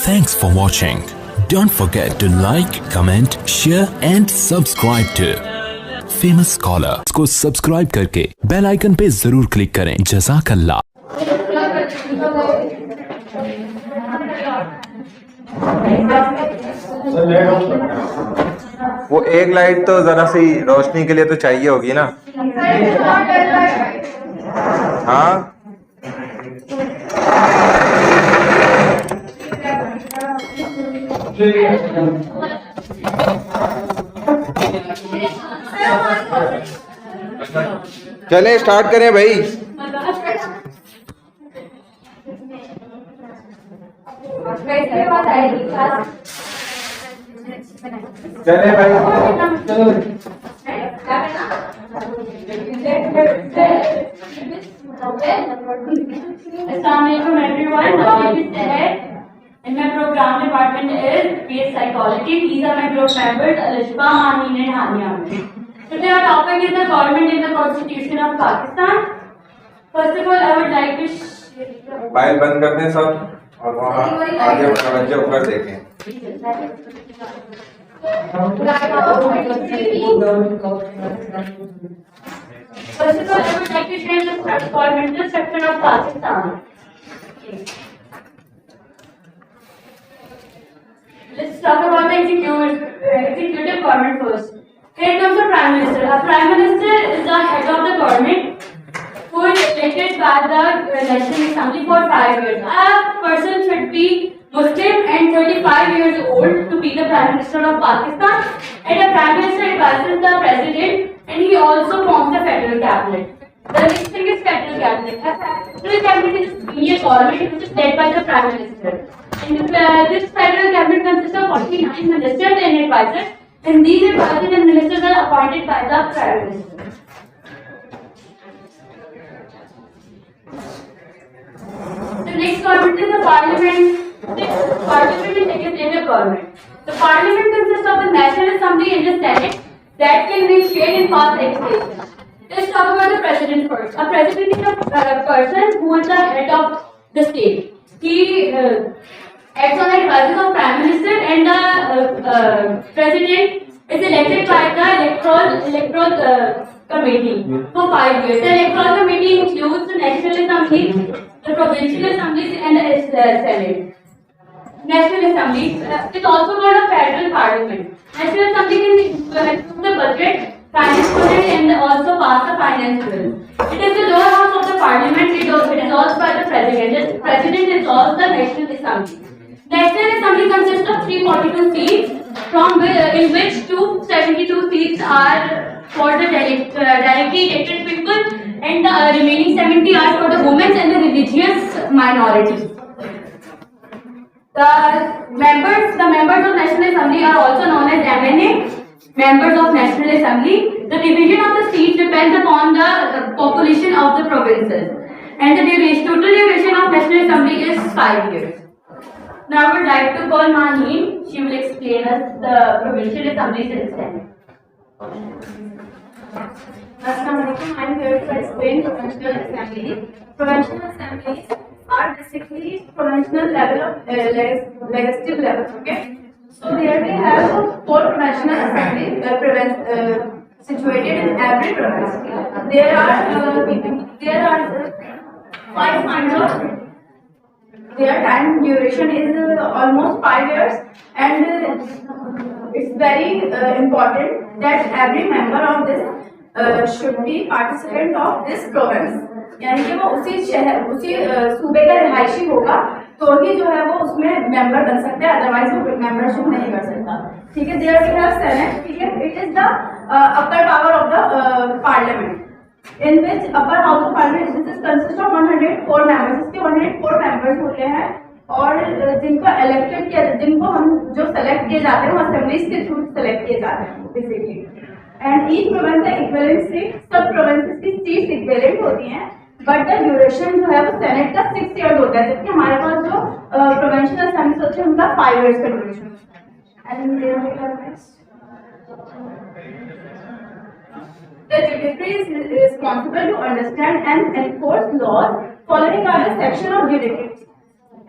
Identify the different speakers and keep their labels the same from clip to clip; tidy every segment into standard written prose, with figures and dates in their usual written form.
Speaker 1: Thanks for watching. Don't forget to like, comment, share and subscribe to Famous Scholar को subscribe करके bell icon पे जरूर click करें। जज़ाकल्लाह।
Speaker 2: वो एक लाइट तो जरा सी रोशनी के लिए तो चाहिए होगी ना। हाँ चले स्टार्ट करें भाई। चले भाई चलो।
Speaker 3: Assalamualaikum everyone. My name is Seher and my program department is BS Psychology. These are my group members Alishba, Mahin and Hania. Today our topic is the government and the Constitution of Pakistan. First of all, I would like to
Speaker 2: file बंद कर दें सब और वहाँ आगे तवज्जो कर देखें।
Speaker 3: First of all, I would like to share the governmental structure of Pakistan. Let's talk about the executive government first. Here comes the Prime Minister. A Prime Minister is the head of the government who is elected by the National Assembly for 5 years. A person should be Muslim and 35 years old to be the Prime Minister of Pakistan. And the Prime Minister advises the President and he also forms the Federal Cabinet. The next thing is Federal Cabinet. A Federal Cabinet is a senior government which is led by the Prime Minister. And this Federal Cabinet consists of 49 ministers and advisors. And these advisors and ministers are appointed by the Prime Minister. The next government is the Parliament. Parliament is legislative government. The Parliament consists of the National Assembly and the Senate that can initiate and pass legislation. Let's talk about the President first. A President is a person who is the head of the state. He acts on the advice of Prime Minister and the President is elected by the electoral committee for 5 years. The electoral committee includes the National Assembly, the Provincial Assemblies and the Senate. National Assembly is also called a federal parliament. National Assembly can approve the budget, finance budget and also pass the finance bill. It is the lower house of the parliament. It is also by the president. The president is also the National Assembly. National Assembly consists of 342 seats, in which 272 seats are for the directly elected people and the remaining 70 are for the women and the religious minorities. The members of National Assembly are also known as MNA, members of National Assembly. The division of the seats depends upon the population of the provinces. And the total duration of National Assembly is 5 years. Now I would like to call Mahin. She will explain us the provincial assemblies and Senate.
Speaker 4: Assalamualaikum. I am here to explain provincial assemblies. Provincial assemblies are basically provincial level of legislative level. Okay. So there we have 4 provincial assemblies situated in every province. There are 5 kinds of. Their time duration is almost 5 years, and it's very important that every member of this should be participant of this province. यानी कि वो उसी शहर उसी सूबे का रिहायशी होगा तो ही जो है वो उसमें मेंबर बन सकता है, अदरवाइज वो मेंबरशिप नहीं कर सकता। ठीक है। There we have senate. ठीक है। It is the upper power of the parliament in which upper house of parliament this is consist of 104 members. इसके 104 members होते हैं और जिनको हम जो सेलेक्ट किए जाते हैं वो असेंबलीज के थ्रू सेलेक्ट किए जाते हैं बेसिकली। एंड ईच प्रोविंस का इक्विवेलेंट सीट, सब प्रोविंसेस की सीट्स इक्विवेलेंट होती हैं, बट द ड्यूरेशन जो है वो सेनेट का 6 ईयर्स होता है, जबकि हमारे पास जो प्रोविंशियल असेंबलीज होते हैं उनका 5 ईयर्स का ड्यूरेशन होता है। The judiciary is responsible to understand and enforce laws. Following are the section of judiciary.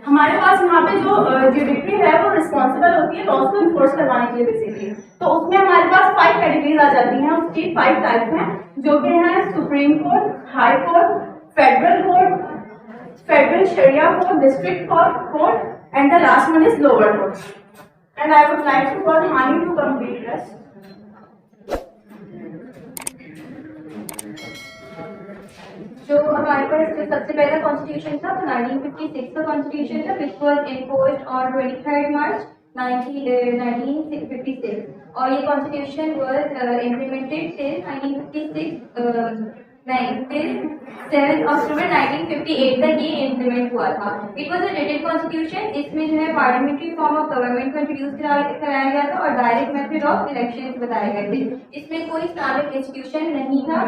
Speaker 4: हमारे पास यहाँ पे जो ज्यूडिशरी है वो रिस्पॉन्सिबल होती है लॉज को इन्फोर्स करवाने के लिए बेसिकली। तो उसमें हमारे पास 5 कैटेगरीज आ जाती हैं, उसकी 5 टाइप्स हैं जो कि हैं supreme court, high court, federal court, federal Sharia court, district court and the last one is lower court. And I would like to call Hani to complete this.
Speaker 3: जो हमारे पास जो सबसे पहला कॉन्स्टिट्यूशन था 1956 का कॉन्स्टिट्यूशन था, which was imposed on 23 March 1956, और ये constitution was implemented till 1956 till 7 October 1958 तक ये इम्प्लीमेंट हुआ था। It was a written constitution. इसमें जो है पार्लियामेंट्री फॉर्म ऑफ गवर्नमेंट को इंट्रोड्यूस कराया गया था और डायरेक्ट मेथड ऑफ इलेक्शन बताए गए थे। इसमें कोई इस्लामिक इंस्टीट्यूशन नहीं था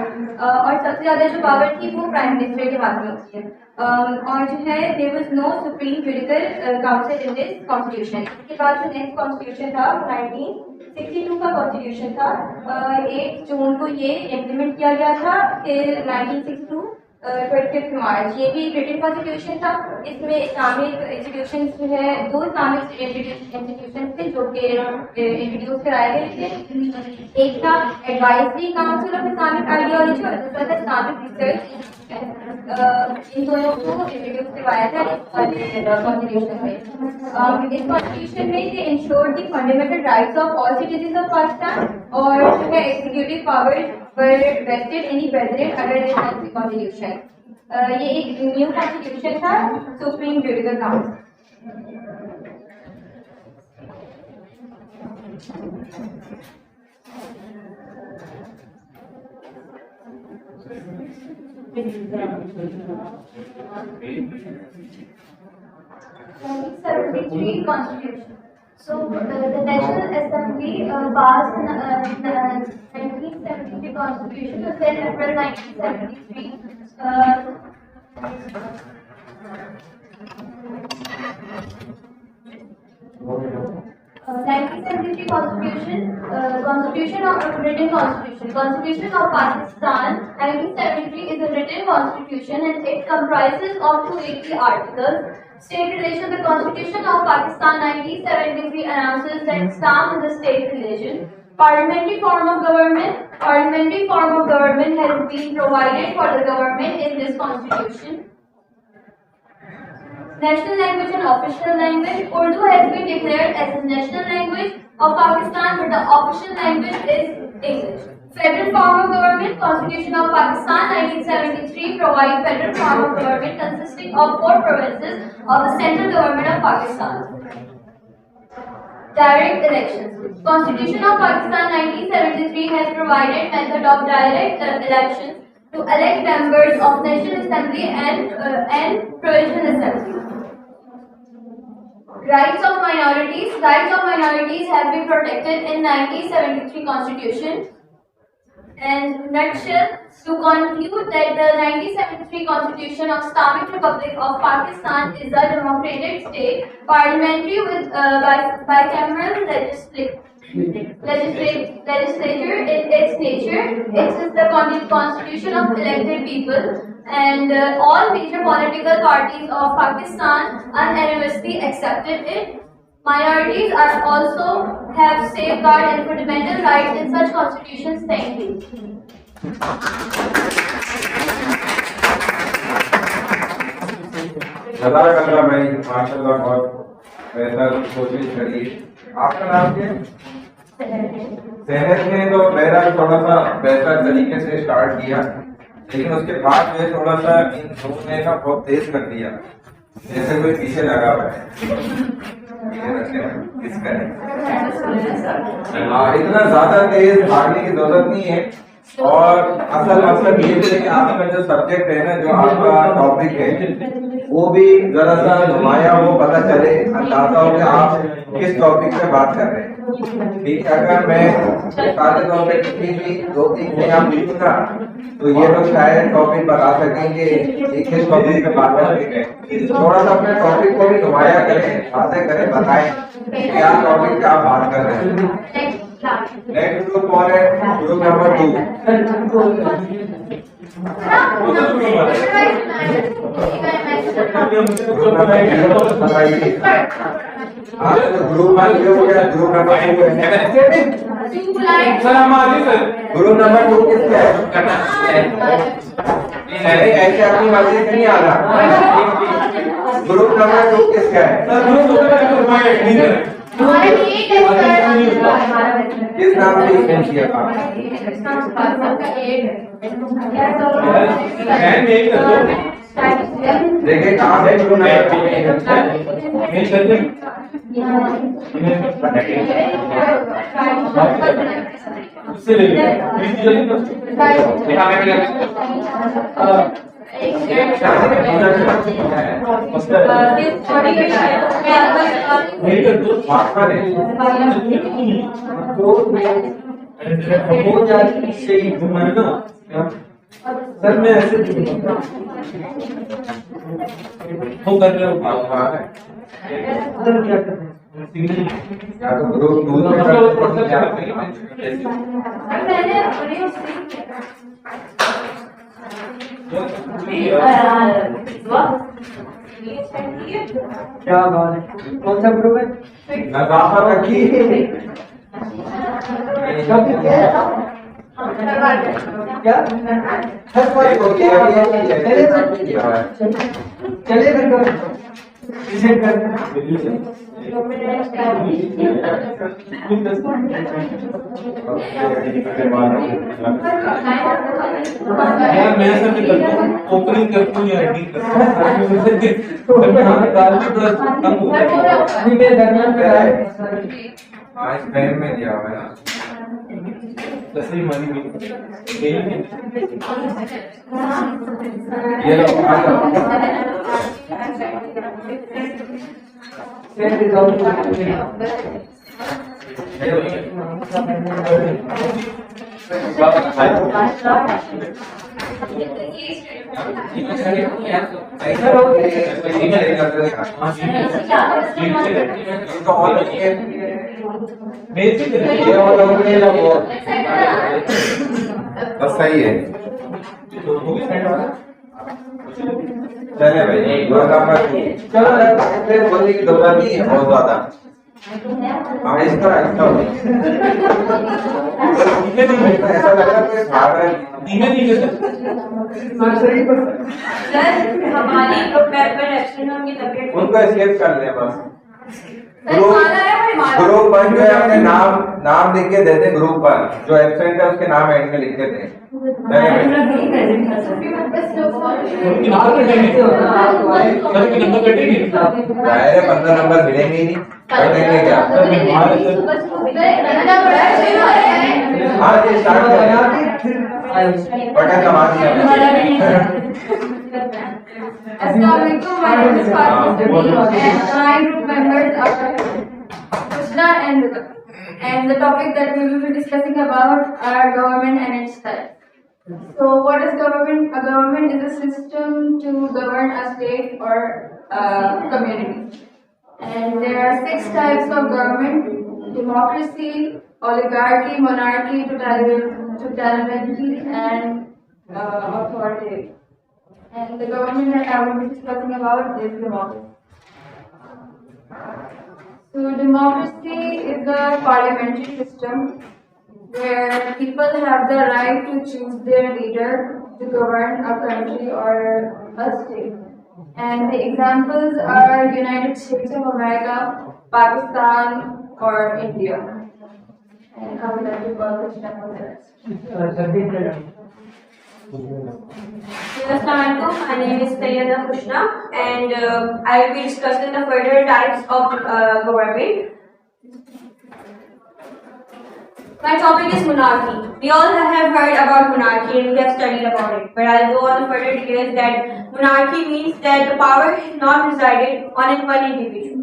Speaker 3: और सबसे ज्यादा जो पावर थी वो प्राइम मिनिस्टर के हाथ में होती है। और जो है there was no supreme judicial council in this constitution. इसके बाद जो नेक्स्ट कॉन्स्टिट्यूशन था 1962 का कॉन्स्टिट्यूशन था, 1 जून को ये इम्प्लीमेंट किया गया था टिल 1962 25 मार्च। ये भी ब्रिटिश कॉन्स्टिट्यूशन था। इसमें इस्लामिक इंस्टीट्यूशन जो है 2 इस्लामिक इंस्टीट्यूशन थे जो कि इंट्रोड्यूस कराए गए थे। एक था advisory council of Islamic ideology और दूसरा था इस्लामिक रिसर्च। इन दोनों को इंट्रोड्यूस करवाया था कॉन्स्टिट्यूशन में। इस कॉन्स्टिट्यूशन में they ensured the fundamental rights of all citizen of Pakistan और जो है executive powers were vested in the president under this constitution. ये एक न्यू कॉन्स्टिट्यूशन था supreme judicial council.
Speaker 4: Constitution. So the National Assembly passed 1973 Constitution on 10 April 1973. 1973 Constitution of written Constitution. Constitution of Pakistan 1973 is a written constitution and it comprises of 280 articles. State relation. The Constitution of Pakistan 1973 announces that Islam is a state religion. Parliamentary form of government. Parliamentary form of government has been provided for the government in this Constitution. National language and official language. Urdu has been declared as the national language of Pakistan, but the official language is English. Federal form of government. Constitution of Pakistan 1973 provides federal form of government consisting of 4 provinces of the central government of Pakistan. Direct elections. Constitution of Pakistan 1973 has provided method of direct elections to elect members of National Assembly and Provincial Assembly. Rights of minorities. Rights of minorities have been protected in 1973 Constitution. And nutshell, to conclude that the 1973 Constitution of Islamic Republic of Pakistan is a democratic state, parliamentary with bicameral legislature in its nature. It is the constitution of elected people, and all major political parties of Pakistan unanimously accepted it. Minorities are also have safeguard and fundamental rights in such constitutions. Thank you.
Speaker 2: जज़ाकल्लाह भाई, माशाल्लाह बहुत बेहतर कोशिश करी। आपका नाम क्या है? सेहत ने तो मेरा थोड़ा सा बेहतर तरीके से स्टार्ट किया, लेकिन उसके बाद में थोड़ा सा इन दोनों ने ना बहुत तेज कर दिया, जैसे कोई पीछे लगा हुआ है। इतना ज्यादा तेज भागने की जरूरत नहीं है। और असल मकसद ये है कि आपका जो सब्जेक्ट है ना, जो आपका टॉपिक है, वो भी जरा सा नुमाया हो, पता चले, अंदाजा हो कि आप किस टॉपिक पे बात कर रहे हैं। ठीक है, अगर मैं सारे तौर पे किसी 2-3 चीजें आप लिखूंगा तो ये लोग शायद टॉपिक बता सकेंगे कि किस टॉपिक पे बात कर रहे हैं। थोड़ा सा अपने टॉपिक को भी नुमाया करें, बातें करें, बताएं क्या टॉपिक पे आप बात कर रहे हैं। नेक्स्ट ग्रुप कौन है? Group number 2। ग्रुप नंबर 2 किसका है? नहीं, ऐसे अपनी मर्जी से नहीं आ रहा। ग्रुप नंबर 2 किसका है? किस नाम से स्पेंड किया था? देखिए कहाँ है ग्रुप नंबर 2? सर मैं ऐसे वो कर रहे हो ग्रुप 2 क्या बात है? कौन सा ग्रुप है? नजाफत रखी क्या चलिए मैं सब ओपनिंग करता हूँ या एडिटिंग करता हूँ में दिया हुआ है तस्वीर मनी ये लो बस सही है। चले भाई चलो बोलने की जरूरत नहीं है बहुत ज्यादा। ऐसा लग रहा है धीमे धीमे उनको एस्केप कर ले बस। ग्रुप पर जो है अपने नाम लिख के देते ग्रुप पर जो एब्सेंट है उसके नाम एंड में लिख देते हैं। 15 नंबर मिलेंगे ही नहीं कटेंगे क्या? हाँ जी स्टार्ट बटन दबा दिया।
Speaker 4: Assalamualaikum, my name is Fatima and my group members are Krishna and Ruka. And the topic that we will be discussing about are government and its types. So what is government? A government is a system to govern a state or a community. And there are 6 types of government: democracy, oligarchy, monarchy, totalitarianism, and authoritative. And the government that I will be discussing about is democracy. So democracy is a parliamentary system where people have the right to choose their leader to govern a country or a state. And the examples are United States of America, Pakistan, or India. And I would like to call Krishna for the rest.
Speaker 5: Assalamualaikum, my name is Sayyida Krishna and I will be discussing the further types of government. My topic is monarchy. We all have heard about monarchy and we have studied about it, but I'll go on the further details that monarchy means that the power is not resided on one individual,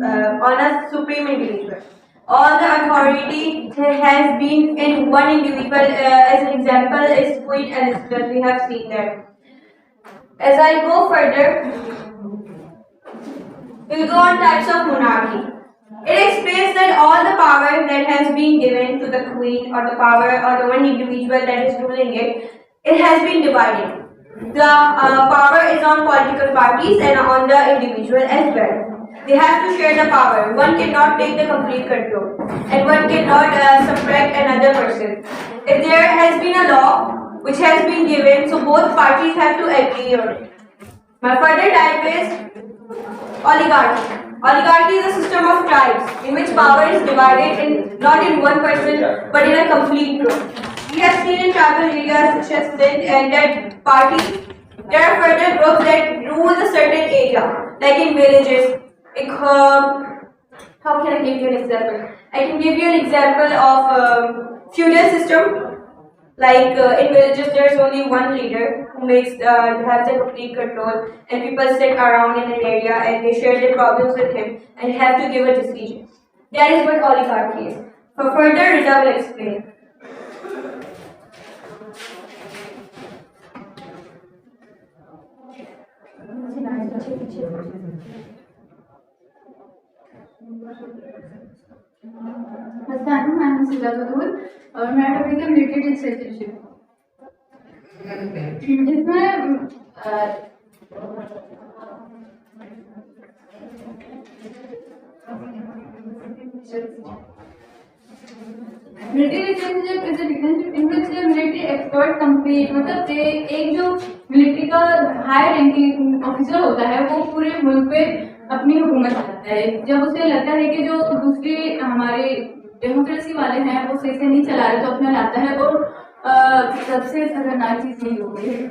Speaker 5: on a supreme individual. All the authority has been in one individual. As an example is Queen Elizabeth. We have seen that. As I go further, we will go on types of monarchy. It explains that all the power that has been given to the Queen or the power or the one individual that is ruling it, it has been divided. the power is on political parties and on the individual as well. They have to share the power. One cannot take the complete control, and one cannot subtract another person. If there has been a law which has been given, so both parties have to agree on it. My further type is oligarchy. Oligarchy is a system of tribes in which power is divided not in one person but in a complete group. We have seen in tribal areas such as Sindh and that parties, there are further groups that rule a certain area, like in villages. How can I give you an example? I can give you an example of feudal system. Like in villages, there is only one leader who has the complete control, and people sit around in an area and they share their problems with him and have to give a decision. That is what oligarchy is. For further, Rida will explain.
Speaker 4: अस्सलाम, मैं हूं सिला बतूल और मेरा topic है military dictatorship, जिसमें military dictatorship is a dictatorship in which the military expert complete, मतलब एक जो मिलिट्री का हाई रैंकिंग ऑफिसर होता है वो पूरे मुल्क पे अपनी हुकूमत चलाता है। जब उसे लगता है कि जो दूसरे हमारे डेमोक्रेसी वाले हैं वो सही से नहीं चला रहे तो अपना लाता है, और सबसे खतरनाक चीज यही हो गई है।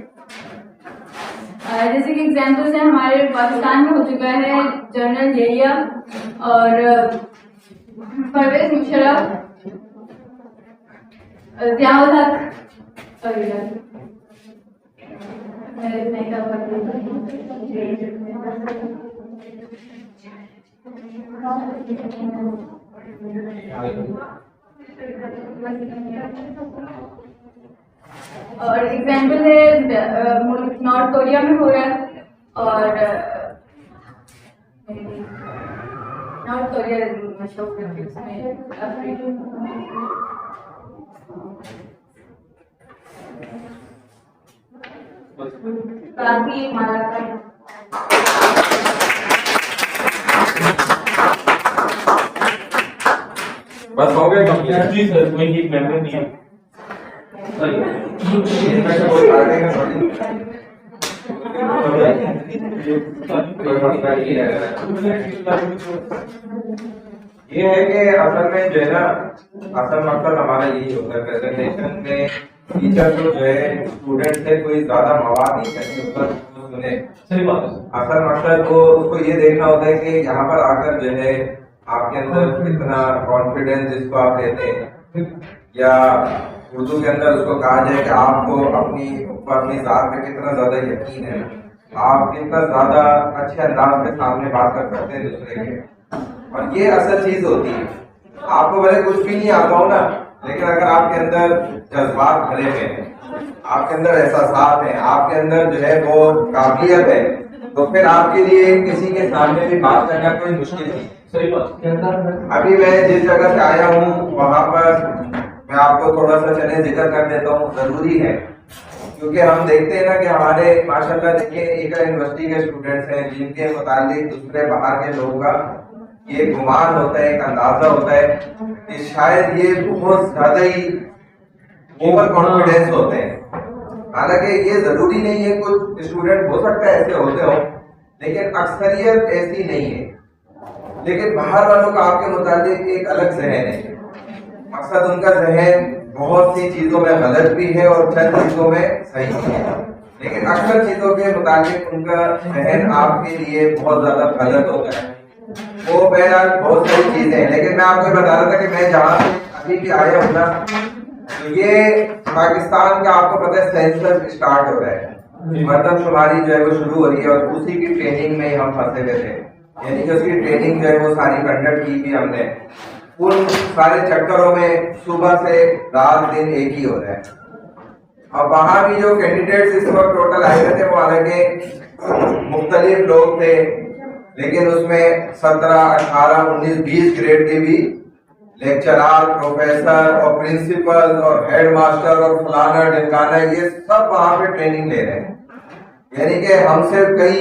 Speaker 4: जैसे कि एग्जाम्पल्स है, हमारे पाकिस्तान में हो चुका है जनरल यहिया और परवेज मुशर्रफ, ज़ियाउल हक और और एग्जाम्पल है नॉर्थ कोरिया में हो रहा है, और नॉर्थ कोरिया मशहूर है उसमें काफी मारा था।
Speaker 2: बस हो गया कंप्लीट।
Speaker 6: जी सर, कोई एक मेंबर नहीं है।
Speaker 2: इसमें से कोई काटेगा थोड़ी। कोई मसला नहीं है। ये है कि असल में जो है ना, असल मकसद हमारा यही होता है प्रेजेंटेशन में टीचर को जो है स्टूडेंट से कोई ज्यादा मवाद नहीं चाहिए उस पर सुने।
Speaker 6: सही बात है।
Speaker 2: असल मकसद को उसको ये देखना होता है कि यहाँ पर आकर जो है आपके अंदर कितना कॉन्फिडेंस जिसको आप कहते हैं, या उर्दू के अंदर उसको कहा जाए कि आपको अपनी जात पे कितना ज्यादा यकीन है, आप कितना ज्यादा अच्छे अंदाज में सामने बात कर सकते हैं दूसरे के। और ये असल चीज होती है। आपको भले कुछ भी नहीं आता हो ना, लेकिन अगर आपके अंदर जज्बात भरे हुए हैं, आपके अंदर एहसास हैं, आपके अंदर जो है वो काबिलियत है, तो फिर आपके लिए किसी के सामने भी बात करना कोई मुश्किल नहीं।
Speaker 6: सही बात।
Speaker 2: अभी मैं जिस जगह से आया हूँ वहाँ पर मैं आपको थोड़ा सा चले जिक्र कर देता हूँ, जरूरी है, क्योंकि हम देखते हैं ना कि हमारे माशाल्लाह देखिए एक यूनिवर्सिटी के स्टूडेंट्स हैं जिनके मुतालिक दूसरे बाहर के लोगों का ये गुमान होता है, एक अंदाजा होता है कि शायद ये बहुत ज्यादा ही ओवर कॉन्फिडेंस होते हैं। हालांकि ये जरूरी नहीं है, कुछ स्टूडेंट हो सकता है ऐसे होते हो, लेकिन अक्सरियत ऐसी नहीं है। लेकिन बाहर वालों का आपके मुताबिक एक अलग जहन है, मकसद उनका जहन बहुत सी चीजों में गलत भी है और चंद चीजों में सही है, लेकिन अक्सर चीजों के मुताबिक उनका जहन आपके लिए बहुत ज्यादा गलत होता है। वो बहरहाल बहुत सारी चीजें हैं, लेकिन मैं आपको बता रहा था कि मैं जहाँ अभी भी आया हूँ ना, तो ये पाकिस्तान का आपको पता है सेंसस स्टार्ट हो रहा है, मरदमशुमारी जो है वो शुरू हो रही है, और उसी की ट्रेनिंग में हम फंसे हुए थे। यानी कि उसकी ट्रेनिंग जो है वो सारी कंडक्ट की थी हमने। उन सारे चक्करों में सुबह से रात दिन एक ही हो रहा है। और वहाँ भी जो कैंडिडेट्स इस वक्त टोटल आए हुए थे वो हालांकि मुख्तलिफ लोग थे, लेकिन उसमें 17, 18, 19, 20 ग्रेड के भी लेक्चरर, प्रोफेसर और प्रिंसिपल और हेड मास्टर और फलाना ढिमकाना, ये सब वहाँ पे ट्रेनिंग ले रहे हैं। यानी कि हमसे कई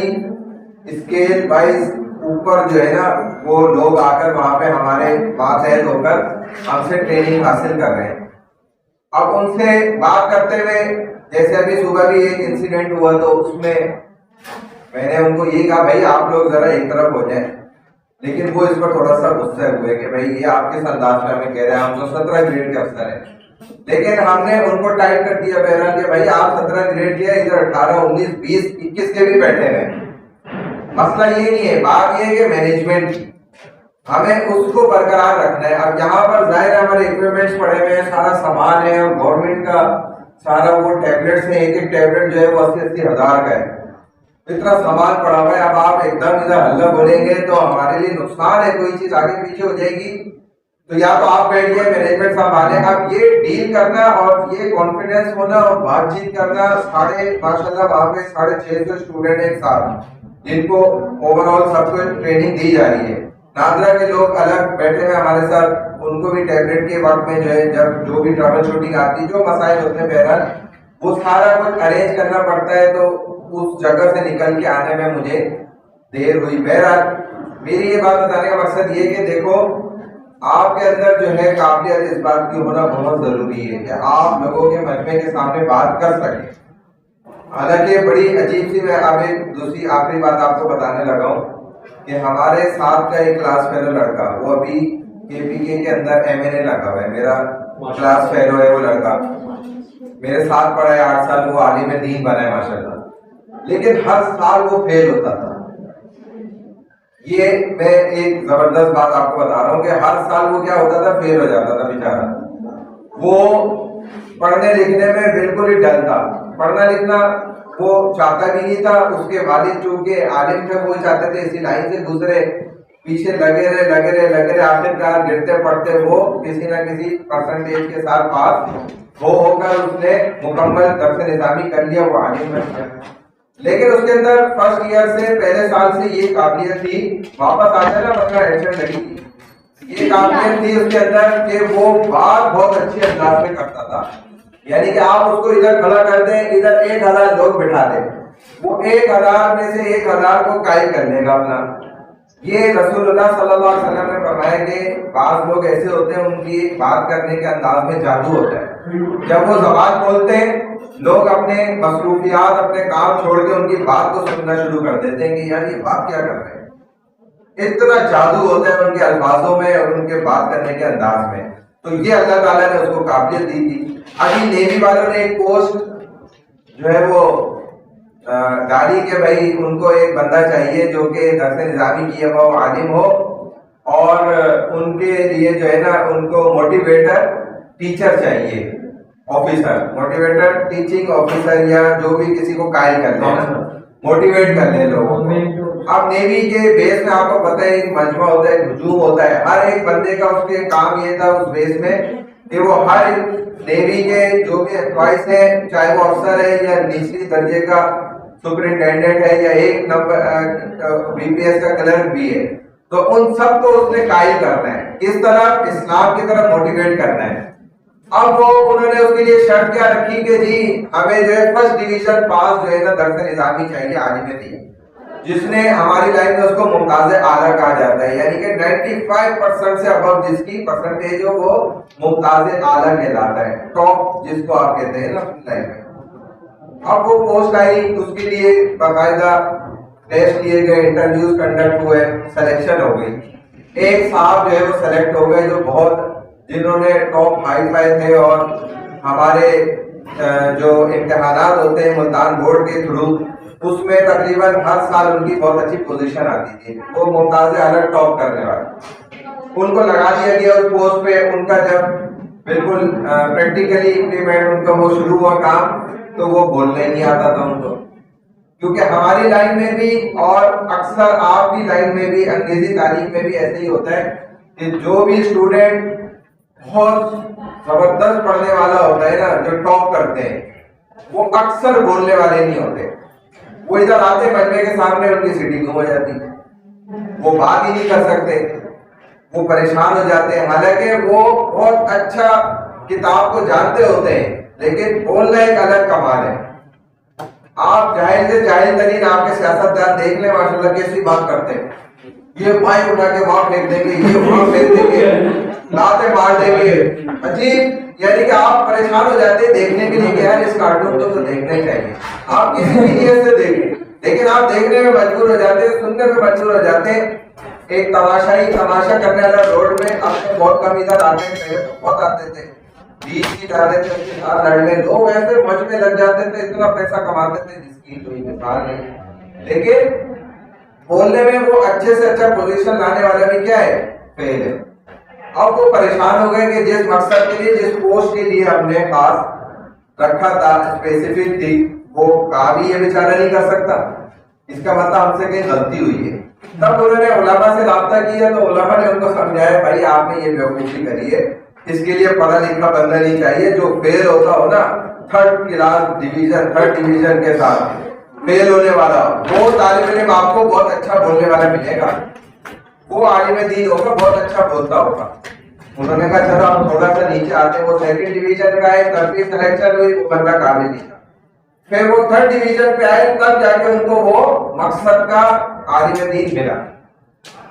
Speaker 2: स्केल वाइज ऊपर जो है ना वो लोग आकर वहां पे हमारे मातहत होकर हमसे ट्रेनिंग हासिल कर रहे हैं। अब उनसे बात करते हुए, जैसे अभी सुबह भी एक इंसिडेंट हुआ तो उसमें मैंने उनको ये कहा भाई आप लोग जरा एक तरफ हो जाएं, लेकिन वो इस पर थोड़ा सा गुस्सा हुए कि भाई ये आप किस अंदाज में हमें कह रहे हैं, हम तो 17 ग्रेड के अफसर हैं। लेकिन हमने उनको टाइट कर दिया बहरहाल कि भाई आप 17 ग्रेड किया, इधर 18, 19, 20, 21 के भी बैठे हैं। मसला ये नहीं है, बात ये है कि मैनेजमेंट की हमें उसको बरकरार रखना है। अब यहाँ पर जाहिर है हमारे इक्विपमेंट्स पड़े हुए हैं, सारा सामान है और गवर्नमेंट का सारा वो टैबलेट्स है, एक एक टैबलेट जो है वो 80-80 हजार का है, इतना सामान पड़ा हुआ है। अब आप एकदम इधर हल्ला बोलेंगे तो हमारे लिए नुकसान है, कोई चीज आगे पीछे हो जाएगी। तो या तो आप बैठ गए मैनेजमेंट संभाले। अब ये डील करना और ये कॉन्फिडेंस होना और बातचीत करना, माशाल्लाह वहाँ पे 650 स्टूडेंट एक साथ जिनको ओवरऑल सबको ट्रेनिंग दी जा रही है। नादरा के लोग अलग बैठे हुए हमारे साथ, उनको भी टैबलेट के वक्त में जो है जब जो भी ट्रबल शूटिंग आती है, जो मसाइल होते हैं बहरहाल वो सारा कुछ अरेंज करना पड़ता है। तो उस जगह से निकल के आने में मुझे देर हुई। बहरहाल मेरी ये बात बताने का मकसद ये कि देखो आपके अंदर जो है काबिलियत इस बात की होना बहुत जरूरी है कि आप लोगों के मजमे के सामने बात कर सकें। हालांकि बड़ी अजीब सी, मैं अब एक दूसरी आखिरी बात आपको बताने लगा हूँ कि हमारे साथ का एक क्लास फेलो लड़का, वो अभी KPK के अंदर MNA लगा हुआ है, मेरा क्लास फेलो है वो लड़का, मेरे साथ पढ़ा है 8 साल, वो आलिम दीन बना है माशाल्लाह, लेकिन हर साल वो फेल होता था। ये मैं एक जबरदस्त बात आपको बता रहा हूँ कि हर साल वो क्या होता था, फेल हो जाता था बेचारा। वो पढ़ने लिखने में बिल्कुल ही डल था, पढ़ना लिखना वो चाहता भी नहीं था। उसके वालिद चूंकि आलिम थे, वो चाहते थे इसी लाइन से गुजरे, पीछे लगे रहे, आखिरकार गिरते पड़ते वो किसी न किसी परसेंटेज के साथ पास होकर उसने मुकम्मल दर्स निज़ामी कर लिया, वो आलिम बन गया। लेकिन उसके अंदर फर्स्ट ईयर से, पहले साल से ये काबिलियत थी, वापस आ जाए ना वरना एडमिशन लगी थी, ये काबिलियत थी उसके अंदर कि वो बात बहुत अच्छे अंदाज में करता था। यानी कि आप उसको इधर खड़ा कर दें, इधर 1000 लोग बिठा दें, वो 1000 में से 1000 को कायल कर लेगा अपना। ये रसूलुल्लाह सल्लल्लाहु अलैहि वसल्लम ने फरमाया कि बात लोग ऐसे होते हैं, उनकी बात करने के अंदाज में जादू होता है। जब वो ज़बान बोलते हैं, लोग अपने मसरूफियात, अपने काम छोड़ के उनकी बात को सुनना शुरू कर देते हैं कि यार ये बात क्या कर रहे हैं। इतना जादू होता है उनके अल्फाजों में और उनके बात करने के अंदाज में। तो ये अल्लाह ताला ने उसको काबिलियत दी थी। अभी नेवी वालों ने एक पोस्ट जो है वो गाड़ी के, भाई उनको एक बंदा चाहिए जो कि दर्स निज़ामी किया हुआ आलिम हो और उनके लिए जो है ना उनको मोटिवेटर टीचर चाहिए, ऑफिसर, मोटिवेटर टीचिंग ऑफिसर, या जो भी किसी को कायल कर ले, मोटिवेट कर ले लोगों को। अब नेवी के बेस में आपको पता है एक मजमा होता है, हुजूम होता है, हर एक बंदे का उसके काम ये था उस बेस में कि वो हर नेवी के जो भी एम्प्लॉइज है, चाहे वो अफसर है या निचली दर्जे का सुपरिटेंडेंट है या 1 नंबर BPS का क्लर्क भी है, तो उन सबको उसने कायल करना है, किस तरह, इस्लाम की तरफ मोटिवेट करना है। अब वो उन्होंने उसके लिए शर्त क्या रखी कि जी हमें जो है फर्स्ट डिवीजन पास जो है ना दर्स निज़ामी चाहिए आलिम दीन, जिसने हमारी लाइन में उसको मुमताज़ आला कहा जाता है, यानी कि 95% से अबव जिसकी परसेंटेज हो वो मुमताज़ आला कहलाता है, टॉप जिसको आप कहते हैं ना लाइन में। अब वो पोस्ट आई, उसके लिए बाकायदा टेस्ट लिए गए, इंटरव्यूज कंडक्ट हुए, सिलेक्शन हो गई। एक साहब जो है वो सेलेक्ट हो गए जो बहुत, जिन्होंने टॉप हाई फाई थे और हमारे जो इम्तिहानात होते हैं मुल्तान बोर्ड के थ्रू, उसमें तकरीबन हर साल उनकी बहुत अच्छी पोजीशन आती थी, वो मुमताज़ आला टॉप करने वाले, उनको लगा दिया गया उस पोस्ट पे। उनका जब बिल्कुल प्रैक्टिकली इम्प्लीमेंट उनका वो शुरू हुआ काम, तो वो बोलने नहीं आता था उनको, क्योंकि हमारी लाइन में भी और अक्सर आपकी लाइन में भी, अंग्रेजी तालीम में भी ऐसे ही होता है कि जो भी स्टूडेंट बहुत जबरदस्त पढ़ने वाला होता है ना, जो टॉप करते हैं, वो अक्सर बोलने वाले नहीं होते। वो इधर आते मजमे के सामने उनकी सीटी गुम हो जाती है, वो बात ही नहीं कर सकते, वो परेशान हो जाते हैं। हालांकि वो बहुत अच्छा किताब को जानते होते हैं, लेकिन बोलना एक अलग कमाल है। आप जाहिल से जाहिल तरीन आपके सियासतदान देख ले माशाल्लाह कैसी बात करते हैं, ये बाइक उठा के वहां फेंक देंगे, ये वहां फेंक देंगे, लाते मार देंगे, अजीब। यानी कि आप परेशान हो जाते हैं देखने के लिए कि यार इस कार्टून को तो देखना ही चाहिए, आप किसी भी नीयत से देखें, लेकिन आप देखने में मजबूर हो जाते हैं, सुनने में मजबूर हो जाते हैं। एक तमाशा करने वाला रोड में आपको बहुत कम इधर आते थे, बहुत आते थे, 20 की आते थे, उसके साथ लड़ने लोग ऐसे मच में लग जाते थे, इतना पैसा कमाते थे जिसकी कोई मिसाल नहीं। लेकिन बोलने में वो अच्छे से अच्छा पोजीशन लाने वाला भी क्या है, फेल है। अब वो परेशान हो गए कि जिस मकसद के लिए, जिस पोस्ट के लिए हमने खास रखा था, स्पेसिफिक थी, वो काम ही ये बेचारा नहीं कर सकता, इसका मतलब हमसे कहीं गलती हुई है। तब उन्होंने उलमा से राब्ता किया, तो उलमा ने उनको समझाया भाई आपने ये बेवकूफी करी है, इसके लिए पढ़ा लिखा बंदा नहीं चाहिए, जो फेल होता हो ना थर्ड डिवीजन के साथ फेल होने वाला, वो तालिब इल्म आपको बहुत अच्छा बोलने वाला मिलेगा, वो आलिम दीन होगा, बहुत अच्छा बोलता होगा। उन्होंने कहा चलो हम थोड़ा सा नीचे आते हैं, वो सेकंड डिवीजन का है, तब भी सिलेक्शन हुई, वो बंदा काबिल नहीं था। फिर वो थर्ड डिवीजन पे आए, तब जाके उनको वो मकसद का आलिम दीन मिला,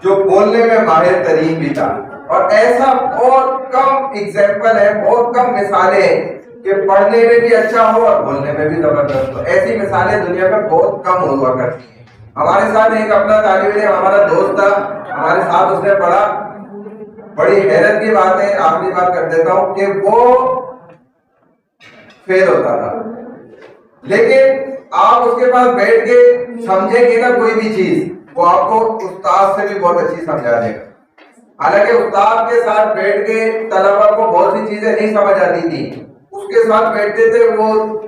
Speaker 2: जो बोलने में माहिर तरीन भी था। और ऐसा बहुत कम एग्जाम्पल है, बहुत कम मिसालें हैं कि पढ़ने में भी अच्छा हो और बोलने में भी जबरदस्त हो। ऐसी मिसालें दुनिया में बहुत कम हुआ करती हैं। हमारे साथ एक अपना तालिब इल्म हमारा दोस्त था, हमारे साथ उसने पढ़ा, बड़ी हैरत की बात है, आखिरी बात कर देता हूं कि वो फेल होता था, लेकिन आप उसके पास बैठ के समझेंगे ना कोई भी चीज, वो आपको उस्ताद से भी बहुत अच्छी समझा देगा। हालांकि उस्ताद के साथ बैठ के तलबा को बहुत सी चीजें नहीं समझ आती थी, उसके साथ बैठते थे, वो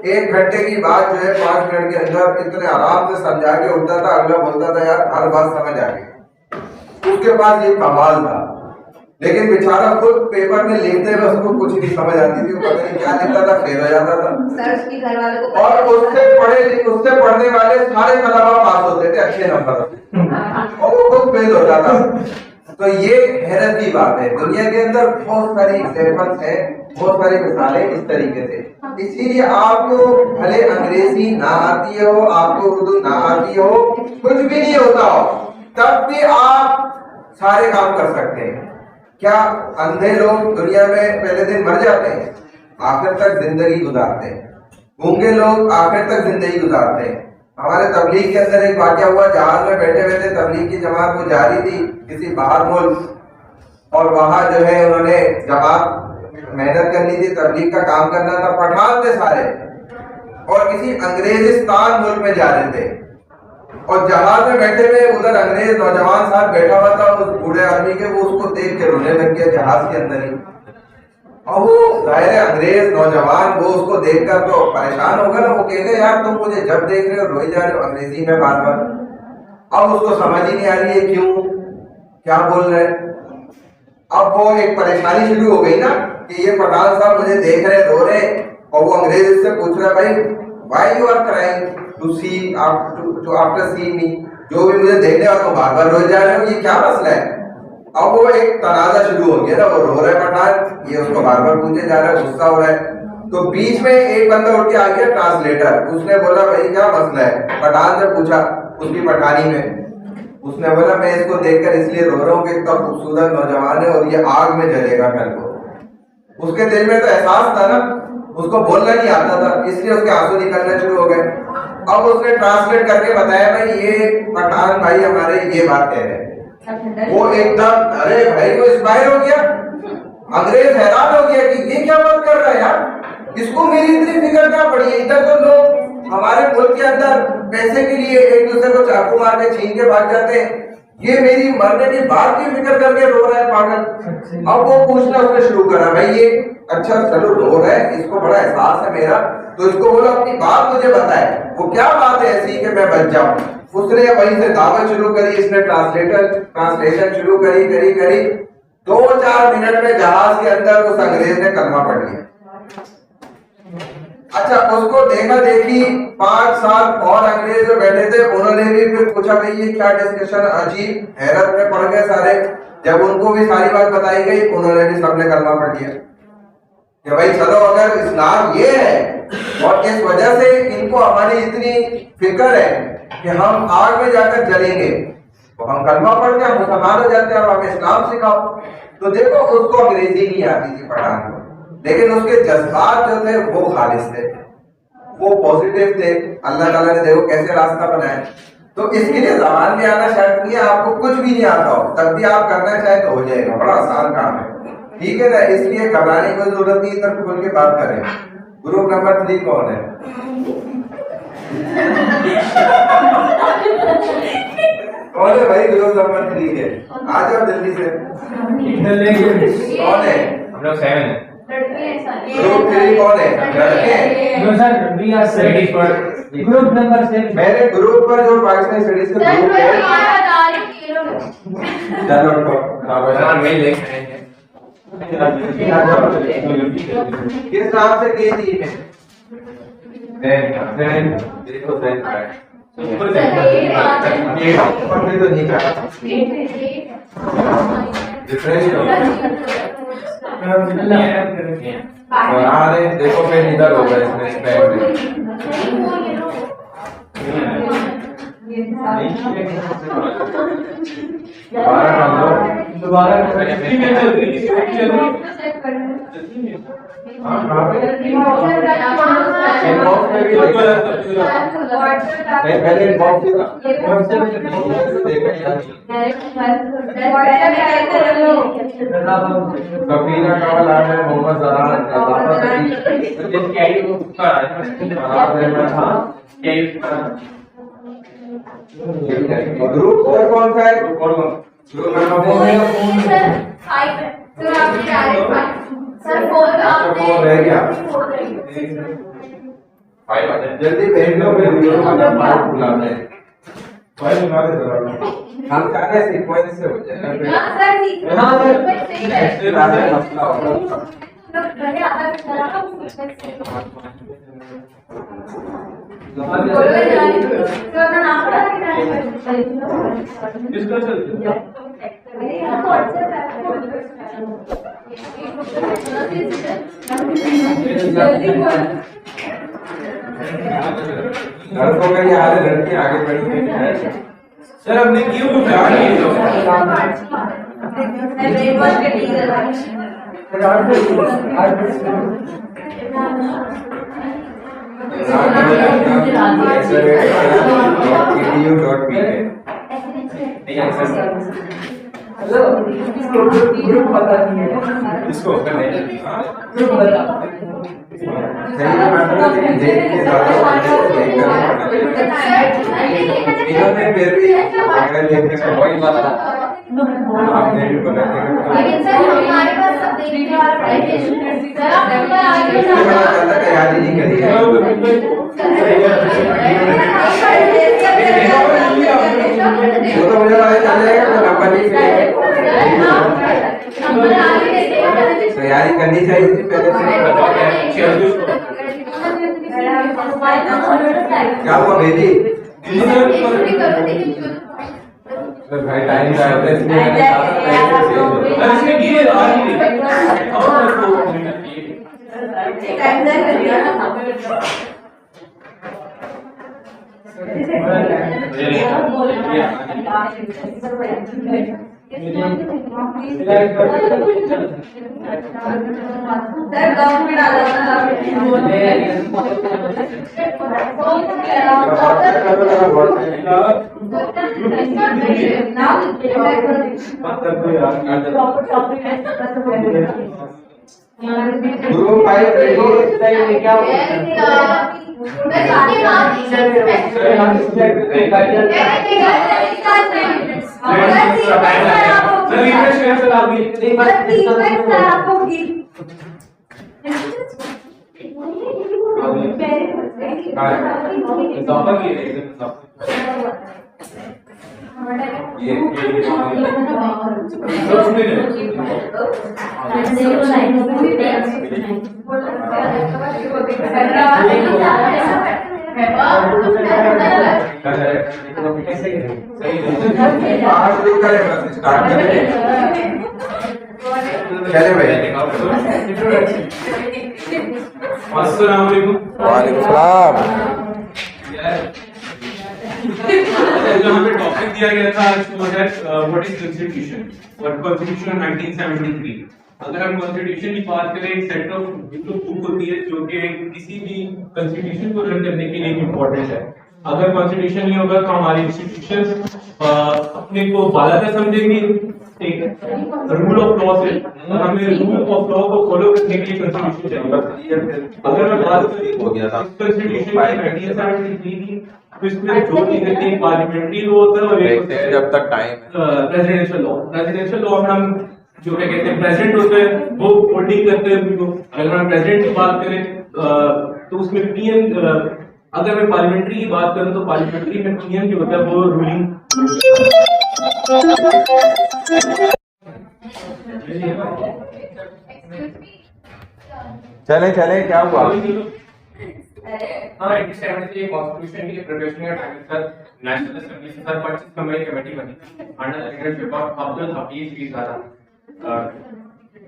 Speaker 2: 1 घंटे की बात जो है 5 मिनट के अंदर इतने आराम से समझा के उठता था, अगला बोलता था यार हर बात समझ आ गई। उसके पास ये कमाल था, लेकिन बेचारा खुद पेपर में लिखते हुए उसको कुछ नहीं समझ आती थी, पता नहीं क्या लिखता था, फेल हो जाता था। और उससे पढ़ने वाले सारे तलबा पास होते थे, अच्छे नंबर, और वो खुद फेल होता था। तो ये हैरत की बात है, दुनिया के अंदर बहुत सारी एग्जाम्पल्स हैं, बहुत सारी मिसालें इस तरीके से। इसीलिए आपको भले अंग्रेजी ना आती हो, आपको उर्दू ना आती हो, कुछ भी नहीं होता हो, तब भी आप सारे काम कर सकते हैं। क्या अंधे लोग दुनिया में पहले दिन मर जाते हैं, आखिर तक जिंदगी गुजारते हैं। गूंगे लोग आखिर तक जिंदगी गुजारते हैं। हमारे तबलीग के अंदर एक वाकया हुआ, जहाज में बैठे हुए थे, तबलीग की जमात वो जा रही थी किसी बाहर मुल्क, और वहां जो है उन्होंने जमात मेहनत करनी थी, तबलीग का काम करना था, पठान थे सारे, और किसी अंग्रेजिस्तान मुल्क में जा रहे थे, और जहाज में बैठे हुए उधर अंग्रेज नौजवान साहब बैठा हुआ था उस बूढ़े आदमी के, वो उसको देख के रोने लग गया जहाज के अंदर ही। और वो जाहिर है अंग्रेज नौजवान, वो उसको देखकर तो परेशान होगा ना, वो कहेगा यार तुम मुझे जब देख रहे हो रोई जा रहे हो अंग्रेजी में बार बार। अब उसको समझ ही नहीं आ रही है क्यों क्या बोल रहे। अब वो एक परेशानी शुरू हो गई ना कि ये पठान साहब मुझे देख रहे रो रहे, और वो अंग्रेज इससे पूछ रहा भाई why you are crying to see to after see me, जो भी मुझे देखने और तो बार बार रो जा रहे हो, ये क्या मसला है। अब वो एक तनाजा शुरू हो गया ना, वो रो रहा है पठान, ये उसको बार बार पूछे जा रहा है, गुस्सा हो रहा है। तो बीच में एक बंदा उठ के आ गया ट्रांसलेटर, उसने बोला भाई क्या मसला है। पठान से पूछा उसकी पठानी में, उसने बोला मैं इसको देखकर इसलिए रो रहा हूँ कि इतना खूबसूरत नौजवान है और ये आग में जलेगा कल को। उसके दिल में तो एहसास था ना, उसको बोलना नहीं आता था, इसलिए उसके आंसू निकलना शुरू हो गए। अब उसने ट्रांसलेट करके बताया भाई ये पठान भाई हमारे ये बात कह रहे हैं। वो एकदम अरे भाई वो इंस्पायर हो गया, अंग्रेज हैरान हो गया कि ये क्या बात कर रहा है यार, इसको मेरी इतनी फिक्र क्या पड़ी है। इधर तो लोग हमारे मुल्क के अंदर पैसे के लिए एक दूसरे को चाकू मार के छीन के भाग जाते हैं, ये मेरी मरने की बात की फिक्र करके रो रहा है पागल। अब वो पूछना उसने शुरू करा भाई ये अच्छा चलो रो रहा है, इसको बड़ा एहसास है मेरा, तो इसको बोला अपनी बात मुझे बताए, वो क्या बात है ऐसी कि मैं बच जाऊं। उसने वहीं से दावत शुरू करी, इसने ट्रांसलेशन शुरू करी 2-4 मिनट में जहाज के अंदर उस अंग्रेज ने कलमा पढ़ लिया। अच्छा उसको देखा देखी 5 साल और अंग्रेज जो बैठे थे उन्होंने भी फिर पूछा भाई ये क्या डिस्कशन, अजीब हैरत में पड़ गए सारे। जब उनको भी सारी बात बताई गई उन्होंने भी सबने कलमा पढ़ लिया कि भाई चलो अगर इस्लाम ये है और इस वजह से इनको हमारी इतनी फिक्र है कि हम आग में जाकर जलेंगे। तो हम कलमा पढ़ते हैं, मुसलमान हो जाते हैं, अब हमें इस्लाम सिखाओ। तो देखो उसको अंग्रेजी नहीं आती थी पढ़ाने, लेकिन उसके जज्बात जो थे वो खालिस थे, वो पॉजिटिव थे। अल्लाह ताला ने देखो कैसे रास्ता बनाया। तो इसके लिए ज़बान में आना शर्त नहीं है, आपको कुछ भी नहीं आता हो तब भी आप करना चाहे तो हो जाएगा, बड़ा आसान काम है, ठीक है ना। इसलिए घबराने की कोई जरूरत नहीं, इधर खुल के बात करें। ग्रुप नंबर 3 कौन है? कौन है भाई ग्रुप नंबर 3 के? आ जाओ जल्दी से। कौन है?
Speaker 6: हम लोग 7 हैं।
Speaker 2: ग्रुप 3 कौन है? लड़के?
Speaker 6: No sir, we are ready for group number 7।
Speaker 2: मेरे ग्रुप पर जो पाकिस्तानी स्टडीज का ग्रुप है, चलो तो
Speaker 6: मैं लेके आएंगे।
Speaker 2: किस नाम से केजी में?
Speaker 6: देखो देन है।
Speaker 2: ऊपर तो नहीं कहा डिफरेंस और आ रहे देखो फिर इधर होगा इसमें बैग में। दोबारा कर लो,
Speaker 6: दोबारा
Speaker 2: पहले बॉक्स कबीरा कमल आमिर मोहम्मद जरान ग्रुप कौन सा है? ग्रुप नंबर रह गया। जल्दी भेज लो, फिर वीडियो का पार्ट बुलाते हैं। हम चाहते हैं सीक्वेंस से हो जाए मसला होगा। लड़कों का ये हाल है, लड़की आगे बढ़ी है। सर हमने क्यों उठा इसको इन्होंने फिर भी तैयारी नहीं करी है। वो तो मुझे पता चल जाएगा तो नंबर नहीं तैयारी करनी चाहिए थी पहले से। क्या हुआ बेटी? भाई टाइम का गुरु भाई क्या चले भाई
Speaker 6: अस्सलाम वालेकुम।
Speaker 2: वालेकुम सलाम।
Speaker 6: जो हमें टॉपिक दिया गया था आज वो है व्हाट इज कॉन्स्टिट्यूशन और कॉन्स्टिट्यूशन 1973। अगर हम कॉन्स्टिट्यूशन की बात करें एक सेट ऑफ बुक होती है जो कि किसी भी कॉन्स्टिट्यूशन को रन करने के लिए इम्पोर्टेंट है। अगर कॉन्स्टिट्यूशन नहीं होगा तो हमारी इंस्टीट्यूशंस अपने को बालातर समझेंगी, एक रूल ऑफ लॉ से, और हमें रूल ऑफ लॉ को फॉलो करने के लिए कॉन्स्टिट्यूशन चाहिए। अगर मैं बात करूं
Speaker 2: हो गया था
Speaker 6: कॉन्स्टिट्यूशन की 1973 की, तो इसमें दो चीजें थी, पार्लियामेंट्री लॉ होता है और एक
Speaker 2: देखते हैं जब तक टाइम है।
Speaker 6: Presidential law. प्रेसिडेंशियल लॉ में हम जो क्या कहते हैं प्रेसिडेंट होते हैं वो होल्डिंग करते हैं उनको। अगर हम प्रेसिडेंट की बात करें तो उसमें पीएम, अगर मैं पार्लियामेंट्री की बात करूं तो पार्लियामेंट्री में पीएम जो होता है वो रूलिंग।
Speaker 2: चले चले क्या हुआ?
Speaker 6: हाँ, 1973 कॉन्स्टिट्यूशन के लिए प्रिपरेशन का टाइम सर नेशनल असेंबली से सर 25 मेंबर कमेटी बनी under the leadership of Abdul Hafeez ईज़ादा।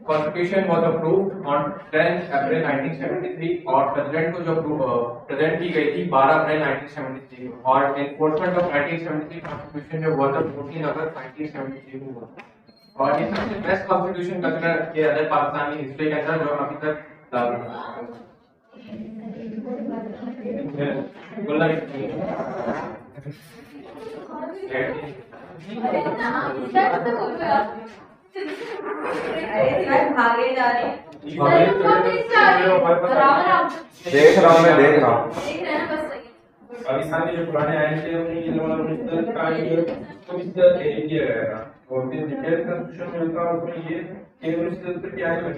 Speaker 6: Constitution was approved on 10 April 1973 और प्रेसिडेंट को जो प्रेजेंट की गई थी 12 अप्रैल 1973 और एनफोर्समेंट ऑफ 1973 कॉन्स्टिट्यूशन जो हुआ था 14 अगस्त 1973 को हुआ। और ये सबसे बेस्ट कॉन्स्टिट्यूशन कंसीडर किया जाता है पाकिस्तान की हिस्ट्री के अंदर जो अभी तक लागू है। बोलना
Speaker 5: भागे जा रहे हैं।
Speaker 2: देख रहा हूँ मैं, देख रहा हूँ।
Speaker 6: पाकिस्तान के जो पुराने आयन थे उन्हें ये लोग का ये तो इस तरह से किया गया था और फिर डिटेल कॉन्स्टिट्यूशन में था उसमें ये कि 1970 की आयन में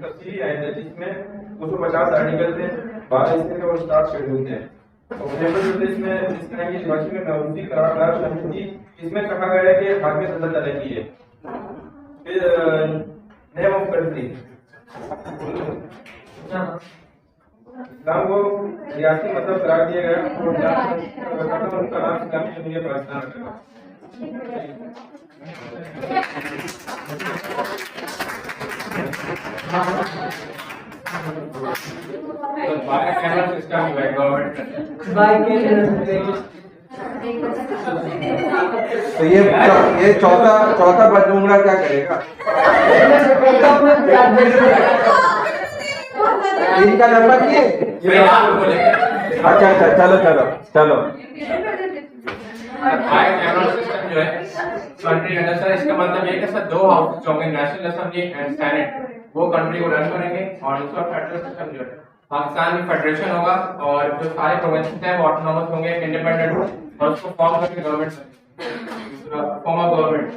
Speaker 6: तफसीली आयन है जिसमें 250 आर्टिकल थे, 12 इसके और 7 शेड्यूल थे। तो मध्य प्रदेश में इस तरह की निर्वाचन में नामजदगी करार शामिल थी। इसमें कहा गया है कि हाकिमियत अल्लाह ताला की है। फिर नेम ऑफ कंट्री इस्लाम को रियासी मतलब करार दिया गया और उनका नाम इस्लामी जमहूरियत पाकिस्तान रखा। कैमरा सिस्टम है गवर्नमेंट
Speaker 2: तो ये चौथा बजूंगा क्या करेगा? इनका नंबर ये? अच्छा अच्छा, चलो चलो चलो।
Speaker 6: कैमरा सिस्टम जो है कंट्री अंदर सर इसका मतलब ये कि सर दो हाउस जो होंगे नेशनल असेंबली एंड सेनेट वो कंट्री को रन करेंगे और दूसरा फेडरल सिस्टम जो है पाकिस्तान में फेडरेशन होगा और जो सारे प्रोविंसेस हैं वो ऑटोनॉमस होंगे, इंडिपेंडेंट और उसको फॉर्म करके government form of government.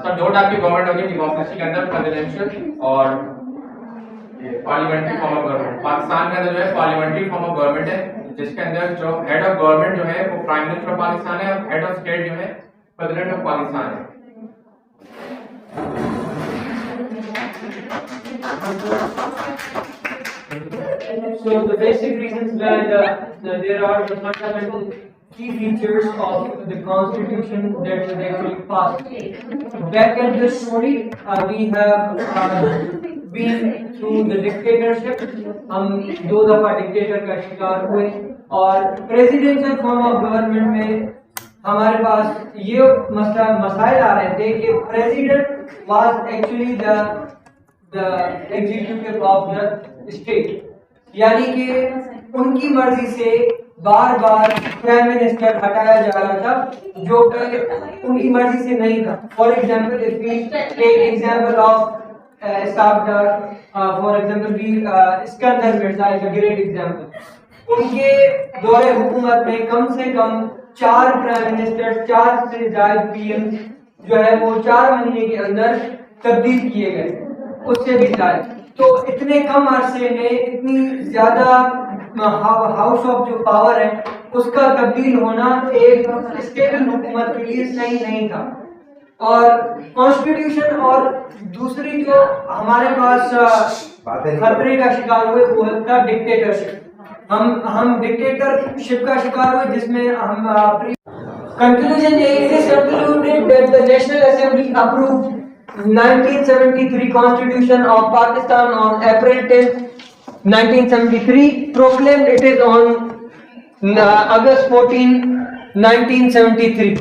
Speaker 6: Sir दो टाइप की गवर्नमेंट होगी डेमोक्रेसी के अंदर, प्रेसिडेंशियल और parliamentary form of government. Pakistan के अंदर जो है पार्लियामेंट्री फॉर्म ऑफ गवर्नमेंट है जिसके अंदर जो हेड ऑफ गवर्नमेंट जो है वो प्राइम मिनिस्टर ऑफ पाकिस्तान है और हेड ऑफ स्टेट जो है प्रेसिडेंट ऑफ पाकिस्तान है।
Speaker 7: So the basic reasons that there are the fundamental key features of the constitution that was actually passed. Back at the story, we have been through the dictatorship. हम 2 दफा dictator का शिकार हुए और presidential form of government में हमारे पास ये मसाइल आ रहे थे कि president was actually the executive of the state, यानी कि उनकी मर्जी से बार बार प्राइम मिनिस्टर हटाया जा रहा था जो कि उनकी मर्जी से नहीं था। For example if we take example of साबडार, for example we Iskandar Mirza is a great example. उनके दौरे हुकूमत में कम से कम 4 प्राइम मिनिस्टर, 4 से ज्यादा पीएम जो है वो 4 महीने के अंदर तब्दील किए गए, उससे भी ज्यादा। तो इतने कम अरसे में इतनी ज्यादा हाउस ऑफ जो पावर है उसका तब्दील होना एक स्टेबल हुकूमत के लिए सही नहीं था। और कॉन्स्टिट्यूशन और दूसरी जो हमारे पास खतरे का शिकार हुए वो था डिक्टेटरशिप। हम डिक्टेटरशिप का शिकार हुए जिसमें हम conclusion concluded that the national assembly approved 1973 Constitution of Pakistan on April 10, 1973, proclaimed it is on August 14, 1973.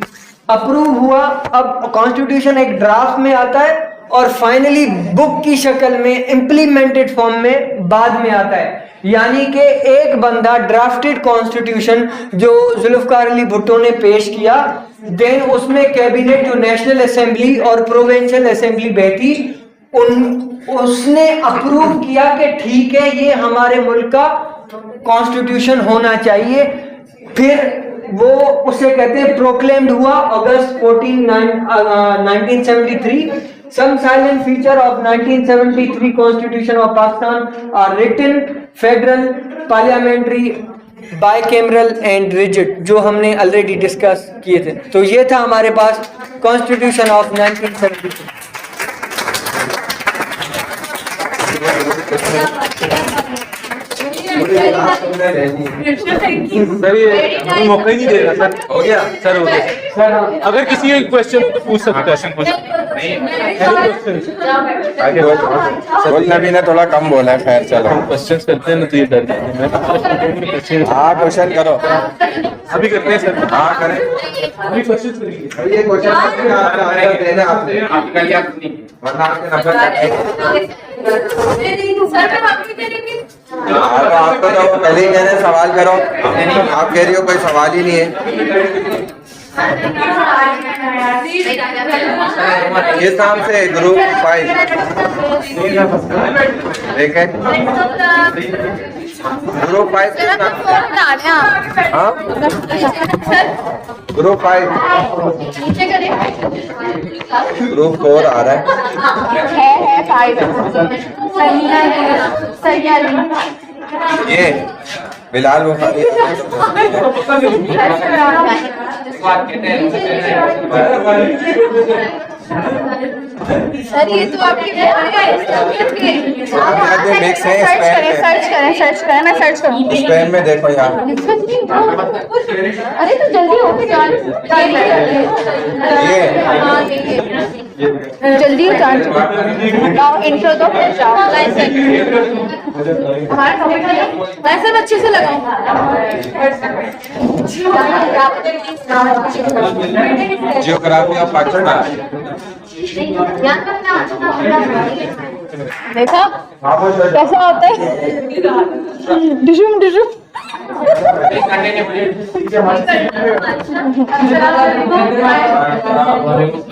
Speaker 7: Approve हुआ। अब कॉन्स्टिट्यूशन एक ड्राफ्ट में आता है और फाइनली बुक की शक्ल में इम्प्लीमेंटेड फॉर्म में बाद में आता है। यानी कि एक बंदा ड्राफ्टेड कॉन्स्टिट्यूशन जो जुल्फकार अली भुट्टो ने पेश किया, देन उसमें कैबिनेट जो नेशनल असेंबली और प्रोविंशियल असेंबली बैठी, उसने अप्रूव किया कि ठीक है ये हमारे मुल्क का कॉन्स्टिट्यूशन होना चाहिए। फिर वो उसे कहते हैं प्रोक्लेम्ड हुआ अगस्त 14, 1973। Some silent feature of 1973 Constitution of Pakistan are written, federal, parliamentary, bicameral and rigid, जो हमने ऑलरेडी डिस्कस किए थे। तो ये था हमारे पास कॉन्स्टिट्यूशन ऑफ 1973।
Speaker 8: सर ये मौका ही नहीं दे रहा सर। हो गया सर, हो गया सर। अगर किसी को क्वेश्चन पूछ सकता है।
Speaker 2: बोलना भी ना थोड़ा कम बोला है। खैर चलो
Speaker 8: क्वेश्चन करते हैं ना तो ये डर जाते।
Speaker 2: हाँ क्वेश्चन करो।
Speaker 8: अभी करते हैं सर।
Speaker 2: हाँ करें।
Speaker 8: अभी क्वेश्चन करेंगे।
Speaker 2: ये क्वेश्चन देना आपसे, वरना आपके नंबर आपको तो पहले ही कहने सवाल करो। आप कह रही हो कोई सवाल ही नहीं है। ये नाम से ग्रुप 5 देखें, ग्रुप 5 ग्रुप 5 ग्रुप 4 आ रहा है 5। ये बिलाल बुखारी
Speaker 4: सर ये तो आपके
Speaker 2: मिक्स है।
Speaker 4: सर्च करें मैं सर्च करूँ।
Speaker 2: स्पेन में देखो यहाँ।
Speaker 4: अरे तो जल्दी हो जल्दी इंट्रो तो वैसे अच्छे से लगाऊं।
Speaker 2: जियोग्राफी ऑफ पाकिस्तान
Speaker 4: देखा कैसा होता है। डिशुम डिशुम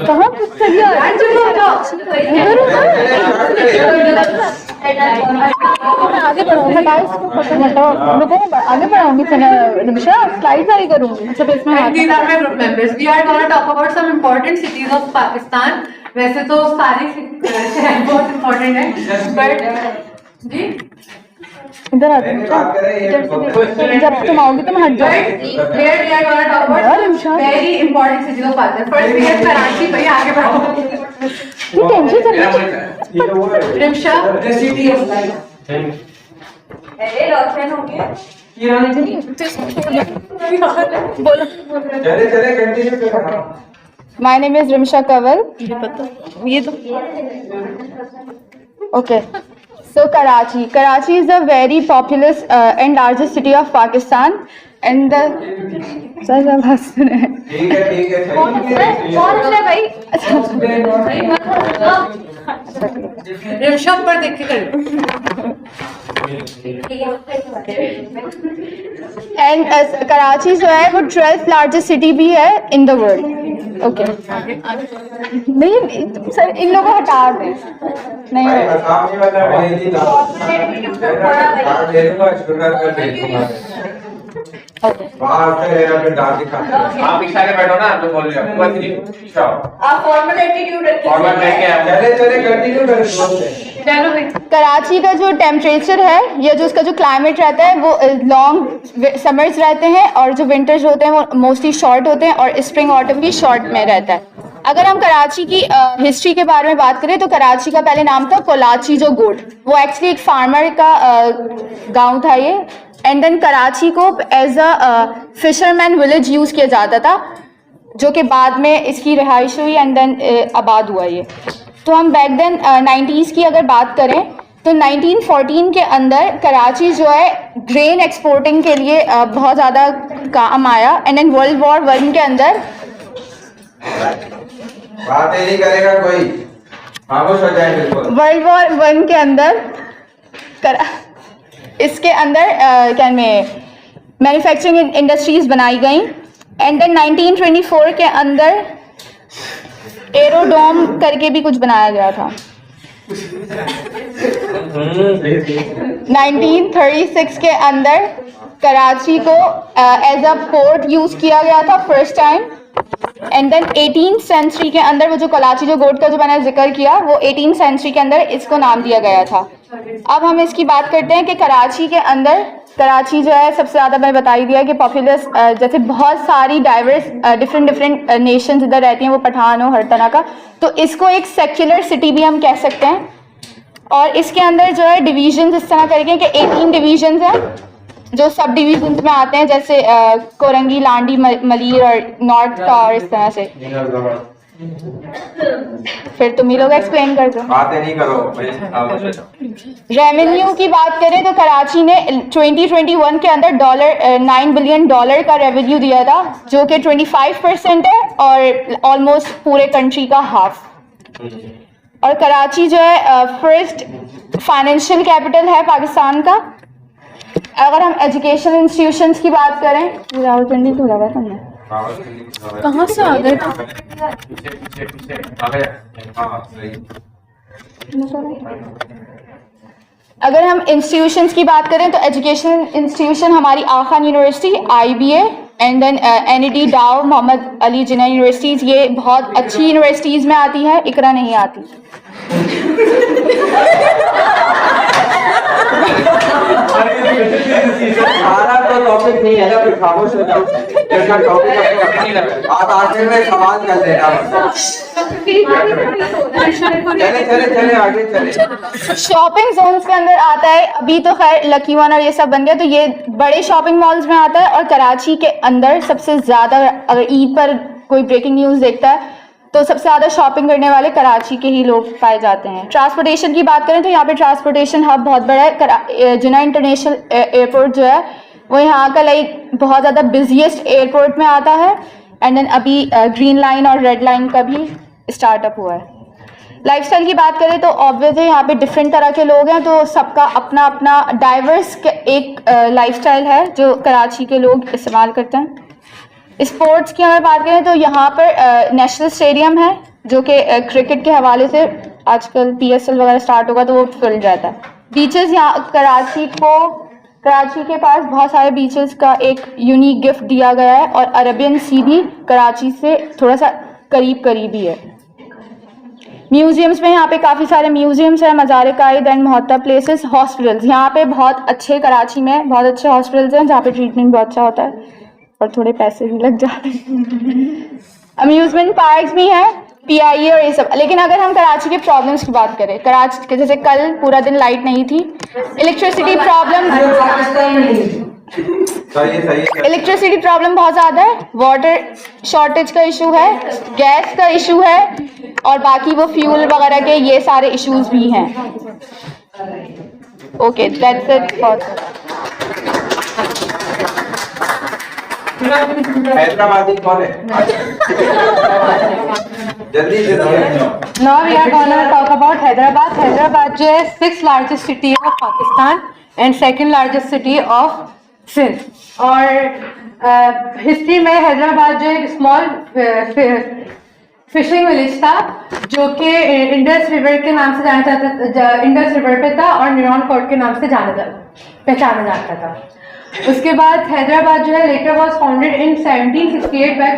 Speaker 4: कहाँ आगे बढ़ाऊंगी। आगे बढ़ाऊंगी निमिषा, स्लाइड्स आगे करूंगी। अच्छा
Speaker 9: These are my group members. We are going to talk about some important cities of Pakistan. वैसे तो सारी शहर बहुत इम्पोर्टेंट है, बट जी
Speaker 4: इधर आते जब तुम आओगी तो मैं हट जाऊंगी।
Speaker 9: Very important cities of Pakistan. First we have Karachi. भाई आगे बढ़ो।
Speaker 4: ये टेंशन चल
Speaker 9: Rimsha the city of life.
Speaker 5: अरे रोशन हो गया।
Speaker 4: बोलो।
Speaker 2: चले कंटिन्यू करो।
Speaker 4: My name is Rimsha Kanwal. ये तो okay. So Karachi is a very populous and largest city of Pakistan, and the
Speaker 2: ठीक है
Speaker 4: कौन है भाई?
Speaker 9: रिमशा पर देख के कर।
Speaker 4: एंड कराची जो है वो 12th लार्जेस्ट सिटी भी है इन द वर्ल्ड। ओके नहीं सर इन लोगों को हटा दें। नहीं
Speaker 6: आप इशारे बैठो ना, आप बोल रहे हो।
Speaker 5: आप फॉर्मल एटीट्यूड रखिए।
Speaker 6: फॉर्मल रह के
Speaker 2: चले कंटिन्यू करें।
Speaker 4: कराची का जो टेम्परेचर है या जो उसका जो क्लाइमेट रहता है वो लॉन्ग समर्स रहते हैं और जो विंटर्स होते हैं वो मोस्टली शॉर्ट होते हैं और स्प्रिंग ऑटम भी शॉर्ट में रहता है। अगर हम कराची की हिस्ट्री के बारे में बात करें तो कराची का पहले नाम था कोलाची जो गोट, वो एक्चुअली एक फार्मर का गांव था ये। एंड देन कराची को as a fisherman village use किया जाता था, जो कि बाद में इसकी रिहाइश हुई एंड देन आबाद हुआ ये। तो हम बैक देन 90s की अगर बात करें
Speaker 10: तो 1914 के अंदर कराची जो है ग्रेन एक्सपोर्टिंग के लिए बहुत ज़्यादा काम आया एंड देन वर्ल्ड वॉर 1 के अंदर
Speaker 2: बात ही नहीं करेगा कोई, खामोश हो जाए बिल्कुल।
Speaker 10: वर्ल्ड वॉर 1 के अंदर इसके अंदर क्या में मैन्युफैक्चरिंग इंडस्ट्रीज बनाई गई एंड देन 1924 के अंदर एरोडोम करके भी कुछ बनाया गया था। 1936 के अंदर कराची को एज अ पोर्ट यूज किया गया था first time and then 18th century के अंदर वो जो कराची जो गोट का जो मैंने जिक्र किया वो 18th सेंचुरी के अंदर इसको नाम दिया गया था। अब हम इसकी बात करते हैं कि कराची के अंदर कराची जो है सबसे ज़्यादा मैं बता ही दिया कि पॉपुलस जैसे बहुत सारी डाइवर्स डिफरेंट नेशंस इधर रहती हैं, वो पठान हो हर तरह का, तो इसको एक सेक्युलर सिटी भी हम कह सकते हैं। और इसके अंदर जो है डिवीजन इस तरह करके कि 18 डिवीजन हैं जो सब डिवीजन में आते हैं, जैसे कोरंगी, लांडी, मलीर और नॉर्थ का और इस तरह से। फिर तुम ही लोग एक्सप्लेन कर दो,
Speaker 2: बातें नहीं करो।
Speaker 10: रेवेन्यू की बात करें तो कराची ने 2021 के अंदर $9 बिलियन का रेवेन्यू दिया था जो कि 25% है और ऑलमोस्ट पूरे कंट्री का हाफ। और कराची जो है फर्स्ट फाइनेंशियल कैपिटल है पाकिस्तान का। अगर हम एजुकेशन इंस्टीट्यूशंस की बात करें, राहुल पिंडी को लगा था कहाँ से आ गए? अगर हम इंस्टीट्यूशंस की बात करें तो एजुकेशन इंस्टीट्यूशन हमारी Aga Khan University, IBA and then NED, Dow, Mohammad Ali Jinnah universities, ये बहुत अच्छी यूनिवर्सिटीज़ में आती है, इकरा नहीं आती।
Speaker 2: हमारा तो टॉपिक नहीं है ना, फिर खामोश हो जाओ। इसका टॉपिक आपको पता नहीं लगा, आप आखिर में सवाल कर देना। चले आगे चले।
Speaker 10: शॉपिंग जोन्स के अंदर आता है, अभी तो खैर लकी वन और ये सब बन गया, तो ये बड़े शॉपिंग मॉल्स में आता है। और कराची के अंदर सबसे ज़्यादा, अगर ईद पर कोई ब्रेकिंग न्यूज़ देखता है तो सबसे ज़्यादा शॉपिंग करने वाले कराची के ही लोग पाए जाते हैं। ट्रांसपोर्टेशन की बात करें तो यहाँ पे ट्रांसपोर्टेशन हब बहुत बड़ा है। जिन्ना इंटरनेशनल एयरपोर्ट जो है वो यहाँ का लाइक बहुत ज़्यादा बिजिएस्ट एयरपोर्ट में आता है एंड देन अभी ग्रीन लाइन और रेड लाइन का भी स्टार्टअप हुआ है। लाइफस्टाइल की बात करें तो ऑब्वियसली यहाँ पे डिफरेंट तरह के लोग हैं, तो सबका अपना अपना डाइवर्स एक लाइफस्टाइल है जो कराची के लोग इस्तेमाल करते हैं। स्पोर्ट्स की अगर बात करें तो यहाँ पर नेशनल स्टेडियम है जो कि क्रिकेट के हवाले से आजकल PSL वगैरह स्टार्ट होगा तो वो फिल जाता है। बीचेस, यहाँ कराची के पास बहुत सारे बीचेस का एक यूनिक गिफ्ट दिया गया है और अरेबियन सी भी कराची से थोड़ा सा करीब ही है। म्यूजियम्स में यहाँ पे काफ़ी सारे म्यूजियम्स हैं, मज़ार कायद एंड मुहत्ता प्लेसेस। हॉस्पिटल्स यहाँ पे बहुत अच्छे, कराची में बहुत अच्छे हॉस्पिटल्स हैं जहाँ पे ट्रीटमेंट बहुत अच्छा होता है और थोड़े पैसे भी लग जाते हैं। अम्यूजमेंट पार्क्स भी हैं, PIE और ये सब। लेकिन अगर हम कराची के प्रॉब्लम्स की बात करें, कराची के जैसे कल पूरा दिन लाइट नहीं थी, इलेक्ट्रिसिटी प्रॉब्लम बहुत ज़्यादा है, वाटर शॉर्टेज का इशू है, गैस का इशू है और बाकी वो फ्यूल वगैरह के ये सारे इश्यूज भी हैं। Okay, that's it for
Speaker 2: Hyderabadi कौन है? जल्दी
Speaker 9: Now we are gonna talk about Hyderabad. Hyderabad जो है 6th largest city of Pakistan and 2nd largest city of Sindh. और हिस्ट्री में हैदराबाद जो एक स्मॉल फिशिंग विलेज था जो कि इंडस रिवर के नाम से जाना जाता था, इंडस रिवर पे था और निरॉन कोर्ट के नाम से पहचाना जाता था। उसके बाद हैदराबाद जो है later was founded in 1768 by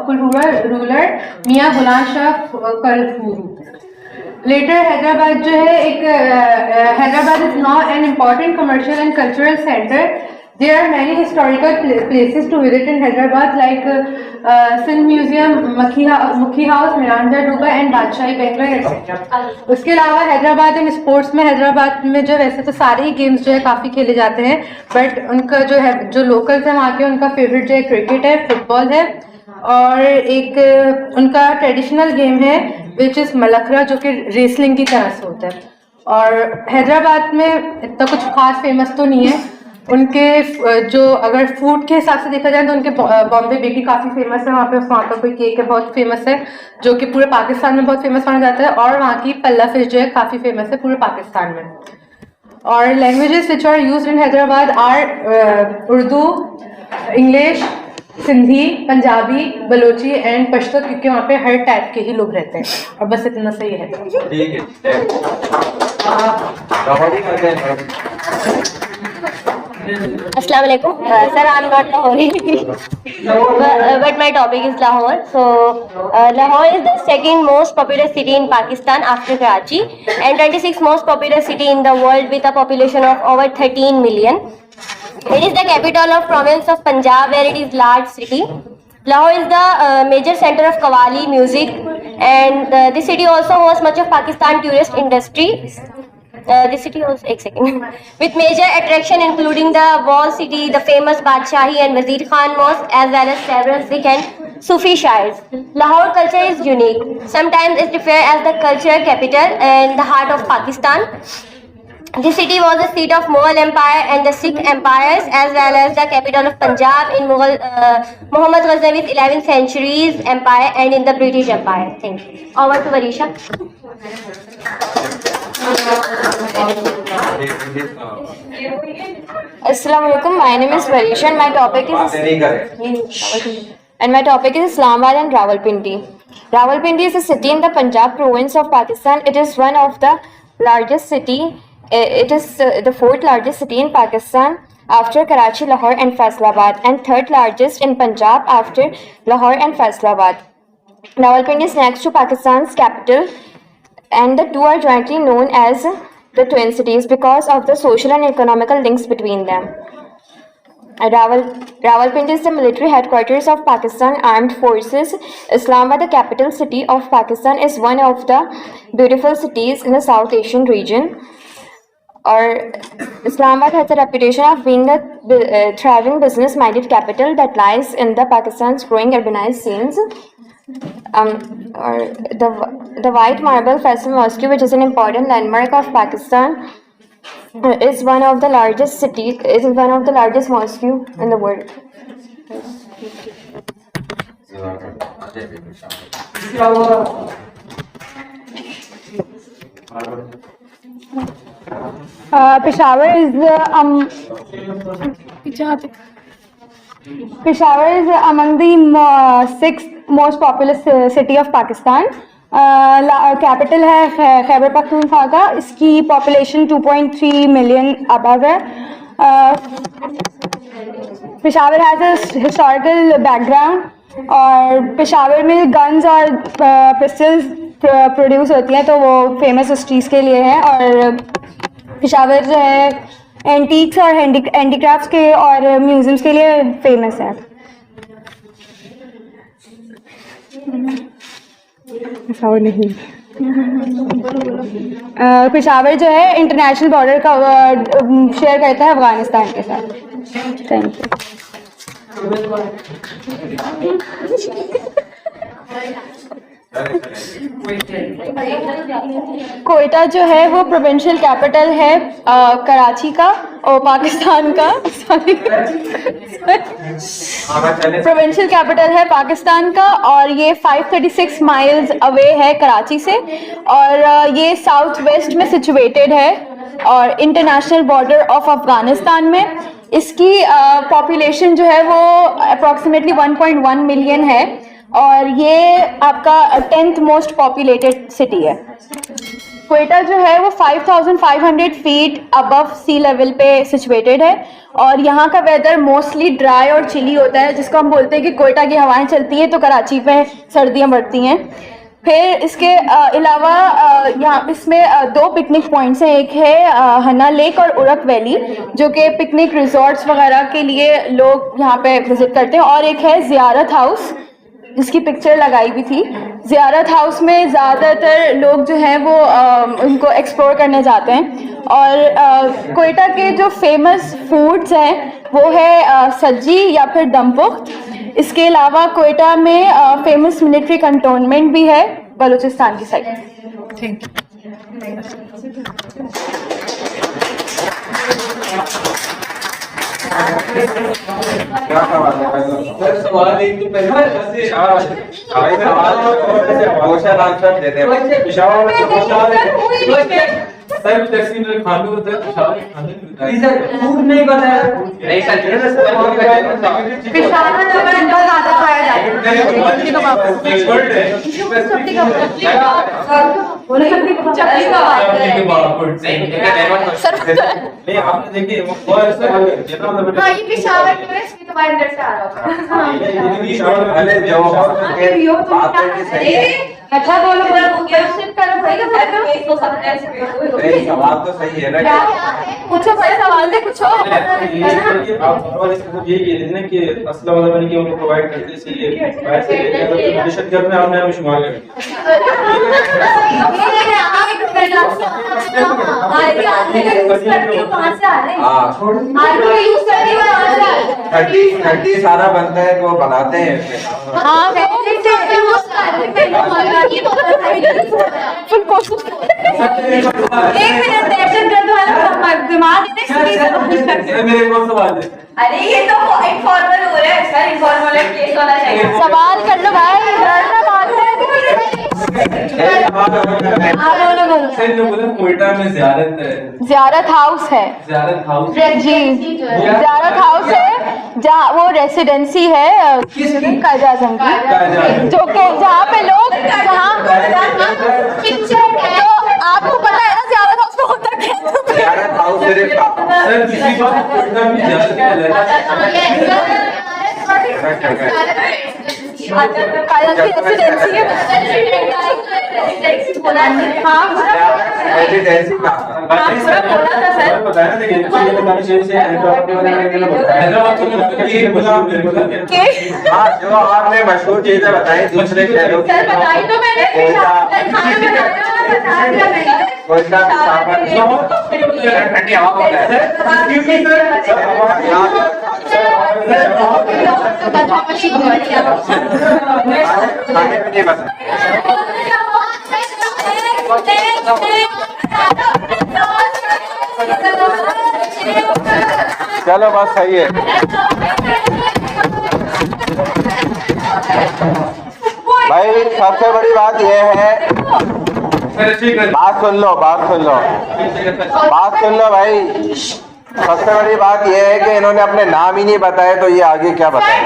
Speaker 9: Kalhora ruler Mian Ghulam Shah Kalhoro. Later Hyderabad जो है Hyderabad is now an important commercial and cultural centre. There are many historical places to visit in Hyderabad like Sindh Museum, Mukhi House, Miranda Duba and Badshai Bengal etc. उसके अलावा Hyderabad in sports में, हैदराबाद में जो वैसे तो सारे ही गेम्स जो है काफ़ी खेले जाते हैं, बट उनका जो है जो लोकल्स हैं वहाँ के, उनका फेवरेट जो है क्रिकेट है, फुटबॉल है और एक उनका ट्रेडिशनल गेम है विच इज़ मलखरा जो कि रेसलिंग की तरह से होता है। और हैदराबाद में इतना कुछ खास फेमस तो नहीं है। उनके जो अगर फूड के हिसाब से देखा जाए तो उनके बॉम्बे बेकरी काफ़ी फेमस है, वहाँ पर कोई केक है बहुत फेमस है जो कि पूरे पाकिस्तान में बहुत फेमस माना जाता है। और वहाँ की पल्ला फिश जो है काफ़ी फेमस है पूरे पाकिस्तान में। और languages which are used in Hyderabad are Urdu, English, Sindhi, Punjabi, Balochi and Pashto, क्योंकि वहाँ पे हर टाइप के ही लोग रहते हैं। और बस इतना सही है।
Speaker 2: ठीक है।
Speaker 11: Assalamu alaikum. Sir, I'm not Lahori, but my topic is Lahore. So, Lahore is the second most populous city in Pakistan after Karachi, and 26th most populous city in the world with a population of over 13 million. It is the capital of province of Punjab, where it is large city. Lahore is the major center of Qawwali music, and this city also hosts much of Pakistan tourist industry. The city also, with major attraction including the Wall City, the famous Badshahi and Wazir Khan Mosque, as well as several Sikh and Sufi shires. Lahore culture is unique. Sometimes it's referred as the cultural capital and the heart of Pakistan. This city was the seat of Mughal Empire and the Sikh empires, as well as the capital of Punjab in Muhammad Ghaznavi's 11th century's empire and in the British Empire. Thank you. Over to Varisha.
Speaker 12: Assalamu alaikum. My name is Varisha and my topic is Islamabad and Rawalpindi. Rawalpindi is a city in the Punjab province of Pakistan. It is one of the largest city. It is the fourth largest city in Pakistan after Karachi, Lahore and Faisalabad, and third largest in Punjab after Lahore and Faisalabad. Rawalpindi is next to Pakistan's capital, and the two are jointly known as the Twin Cities because of the social and economical links between them. Rawalpindi is the military headquarters of Pakistan Armed Forces. Islamabad, the capital city of Pakistan, is one of the beautiful cities in the South Asian region. Or Islamabad has a reputation of being a thriving business-minded capital that lies in the Pakistan's growing urbanized scenes. Or the White Marble Faisal Mosque, which is an important landmark of Pakistan, is one of the largest mosques in the world.
Speaker 13: Peshawar is among the sixth most populous city of Pakistan. Capital है खैबर पख्तूनख्वा. इसकी population 2.3 million above है. Peshawar has a historical background और पेशावर में guns और pistols produce होती हैं, तो वो फेमस उस चीज़ के लिए है. और पेशावर जो है एंटीक्स और हैंडीक्राफ्ट्स के और म्यूजियम्स के लिए फेमस है. पेशावर जो है इंटरनेशनल बॉर्डर का शेयर करता है अफगानिस्तान के साथ. थैंक कोयटा जो है वो प्रोविंशियल कैपिटल है कराची का और पाकिस्तान का. प्रोविंशियल कैपिटल है पाकिस्तान का और ये 536 माइल्स अवे है कराची से और ये साउथ वेस्ट में सिचुएटेड है और इंटरनेशनल बॉर्डर ऑफ अफगानिस्तान में. इसकी पॉपुलेशन जो है वो अप्रॉक्सीमेटली 1.1 मिलियन है और ये आपका 10th मोस्ट पॉपुलेटेड सिटी है. कोयटा जो है वो 5,500 फीट अबव सी लेवल पे सिचुएटेड है और यहाँ का वेदर मोस्टली ड्राई और चिली होता है, जिसको हम बोलते हैं कि कोयटा की हवाएं चलती हैं तो कराची पे सर्दियाँ बढ़ती हैं. फिर इसके अलावा यहाँ इसमें दो पिकनिक पॉइंट्स हैं. एक है हन्ना लेक और उरक वैली जो कि पिकनिक रिजॉर्ट्स वगैरह के लिए लोग यहाँ पे विजिट करते हैं. और एक है ज़ियारत हाउस जिसकी पिक्चर लगाई भी थी. ज़ियारत हाउस में ज़्यादातर लोग जो हैं वो उनको एक्सप्लोर करने जाते हैं. और कोयटा के जो फेमस फूड्स हैं वो है सज्जी या फिर दमपुख्त. इसके अलावा कोयटा में फेमस मिलिट्री कंटोनमेंट भी है बलूचिस्तान की साइड. Thank you.
Speaker 2: क्या सवाल है?
Speaker 8: सर सवाल एक तो पहले
Speaker 2: क्वेश्चन आंसर देते हैं।
Speaker 8: पिशावर में सर टैक्सी में खाने होते हैं पिशावर में खाने नहीं
Speaker 7: नहीं सर फूड नहीं बताया
Speaker 6: नहीं सर
Speaker 9: पिशावर में अंडा ज्यादा खाया जाता है।
Speaker 8: एक्सपर्ट है
Speaker 9: चपली का बात है।
Speaker 8: नहीं आपने देखिए वो सर जितना मतलब
Speaker 9: हाँ, ये पिशावर में है, इसलिए तुम्हारे अंदर से आ रहा होगा।
Speaker 2: अरे जो बात है कि सही है।
Speaker 9: अच्छा बोलो क्वेश्चन करो भाई का
Speaker 2: नहीं, सवाल तो सही है ना।
Speaker 9: पूछो भाई सवाल दे पूछो।
Speaker 8: आप और इसको ये कह रहे हैं कि असला वाला बन के उनको प्रोवाइड करते इसलिए वैसे दहशत गर्द में आपने हमें शुमार कर
Speaker 2: थर्टी सारा बनता है वो बनाते हैं।
Speaker 8: मेरे को सवाल है
Speaker 5: अरे ये तो इनफॉर्मल हो रहा है सर, इनफॉर्मल केस होना चाहिए।
Speaker 9: सवाल कर लो भाई, लड़ना बात
Speaker 8: कोयटा में ज़ियारत है,
Speaker 9: ज़ियारत हाउस है।
Speaker 8: ज़ियारत हाउस
Speaker 9: जी ज़ियारत हाउस है जहाँ वो रेसिडेंसी है कायद आज़म की, जो कि जहाँ पे लोग तो आपको पता है ना ज़ियारत हाउस में होता क्या है?
Speaker 2: ज़ियारत हाउस सिर्फ
Speaker 8: सर किसी बात कोयटा में ज़ियारत के लिए
Speaker 9: कायद की रेसिडेंसी है। हाँ
Speaker 2: रेसिडेंसी का
Speaker 9: बोला था सर।
Speaker 8: बताया ना देखिए बताने से हैदराबाद
Speaker 2: हाँ, जो आपने मशहूर चीजें बताई दूसरे शहरों की।
Speaker 9: सर बताई तो मैंने
Speaker 2: कोयटा
Speaker 6: ठंडी हवा होता है
Speaker 2: खाने में नहीं बता। चलो बस सही है। भाई सबसे बड़ी बात यह है, बात सुन लो भाई। सबसे बड़ी बात यह है कि इन्होंने अपने नाम ही नहीं बताए तो ये आगे क्या बताए।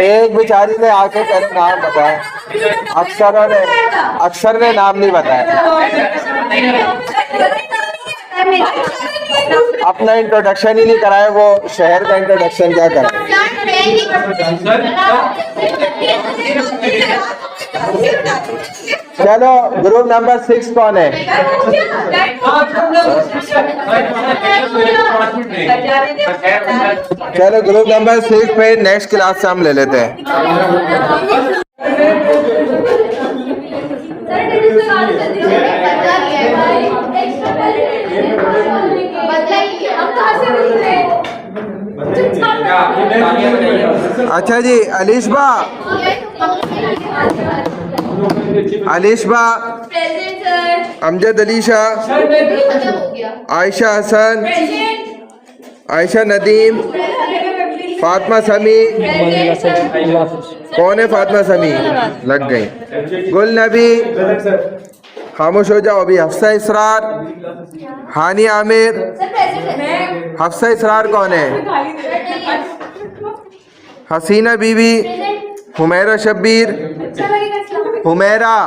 Speaker 2: एक बेचारी ने आके पहले नाम बताया, अक्षर ने नाम नहीं बताया। अपना इंट्रोडक्शन ही नहीं कराया, वो शहर का इंट्रोडक्शन क्या करा। चलो ग्रुप नंबर 6 कौन है? चलो ग्रुप नंबर 6 पे नेक्स्ट क्लास से हम ले लेते हैं। अच्छा जी, अलीशबा अमजद अलीशा, आयशा हसन, आयशा नदीम, फातिमा समी। कौन है फातिमा समी? लग गई। गुल नबी, खामोश हो जाओ अभी। हफ्सा इसरार, हानी आमिर। हफ्सा इसरार कौन है? हसीना बीवी, हुमैरा शब्बीर, हुमैरा,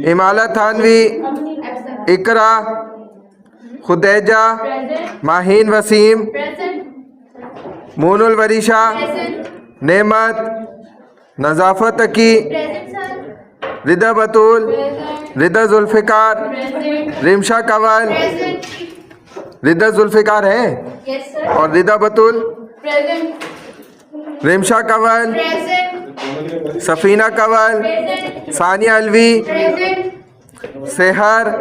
Speaker 2: इमाला थानवी, इकरा, खुदैजा, माहीन वसीम, मोनुल वरीशा, नेमत, नज़ाफत अकी, रिदा बतूल, रिदा जुल्फ़िकार, रिमशा कवल। रिदा जुल्फ़िकार है और रिदा बतूल, रिमशा कवल, सफीना कवल, सानिया अलवी, सेहर,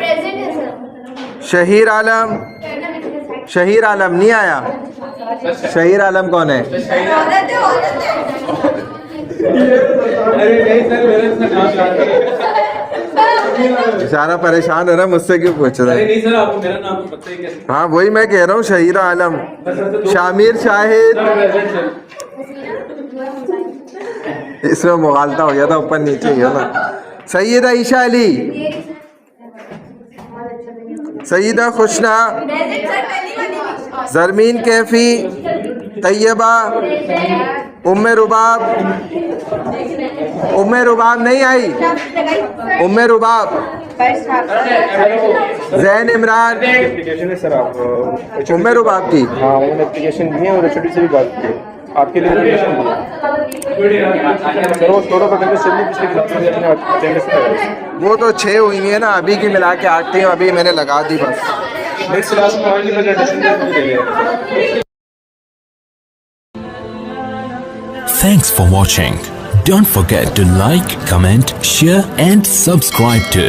Speaker 2: शहीर आलम। शहीर आलम नहीं आया। शहीर आलम कौन है?
Speaker 8: अरे नहीं सर, मेरे से नाम याद है।
Speaker 2: इशारा परेशान है ना, मुझसे क्यों पूछ रहा
Speaker 8: अरे
Speaker 2: है?
Speaker 8: नहीं सर, आपको मेरा नाम तो पता ही कैसे।
Speaker 2: हाँ वही मैं कह रहा हूँ, शहीर आलम, शामिर शाहिद। इसमें मुगालता हो गया था, ऊपर नीचे ही हो ना। सैयदा ईशा अली, सईदा खुशना, जरमीन कैफी, तैयबा, उम्मे रुबाब। उम्मे रुबाब नहीं आई, उम्मे रुबाब, जैन इमरान।
Speaker 8: एप्लीकेशन है सर, आप
Speaker 2: उम्मे रुबाब की।
Speaker 8: हाँ उन्होंने एप्लीकेशन दी है और छोटी से भी बात की है आपके लिए एप्लीकेशन दी है सर। वो छोड़ो पकड़ के चलिए, पिछले चैनल से
Speaker 2: वो तो 6 हुई है ना, अभी की मिला के 8 थी, अभी मैंने लगा दी बस।
Speaker 8: नेक्स्ट क्लास में आएंगे तो एडिशन दे देंगे।
Speaker 1: Thanks for watching. Don't forget to like, comment, share and subscribe to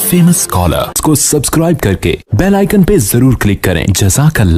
Speaker 1: Famous Scholar को सब्सक्राइब करके बेल आइकन पे जरूर क्लिक करें। जज़ाकल्लाह।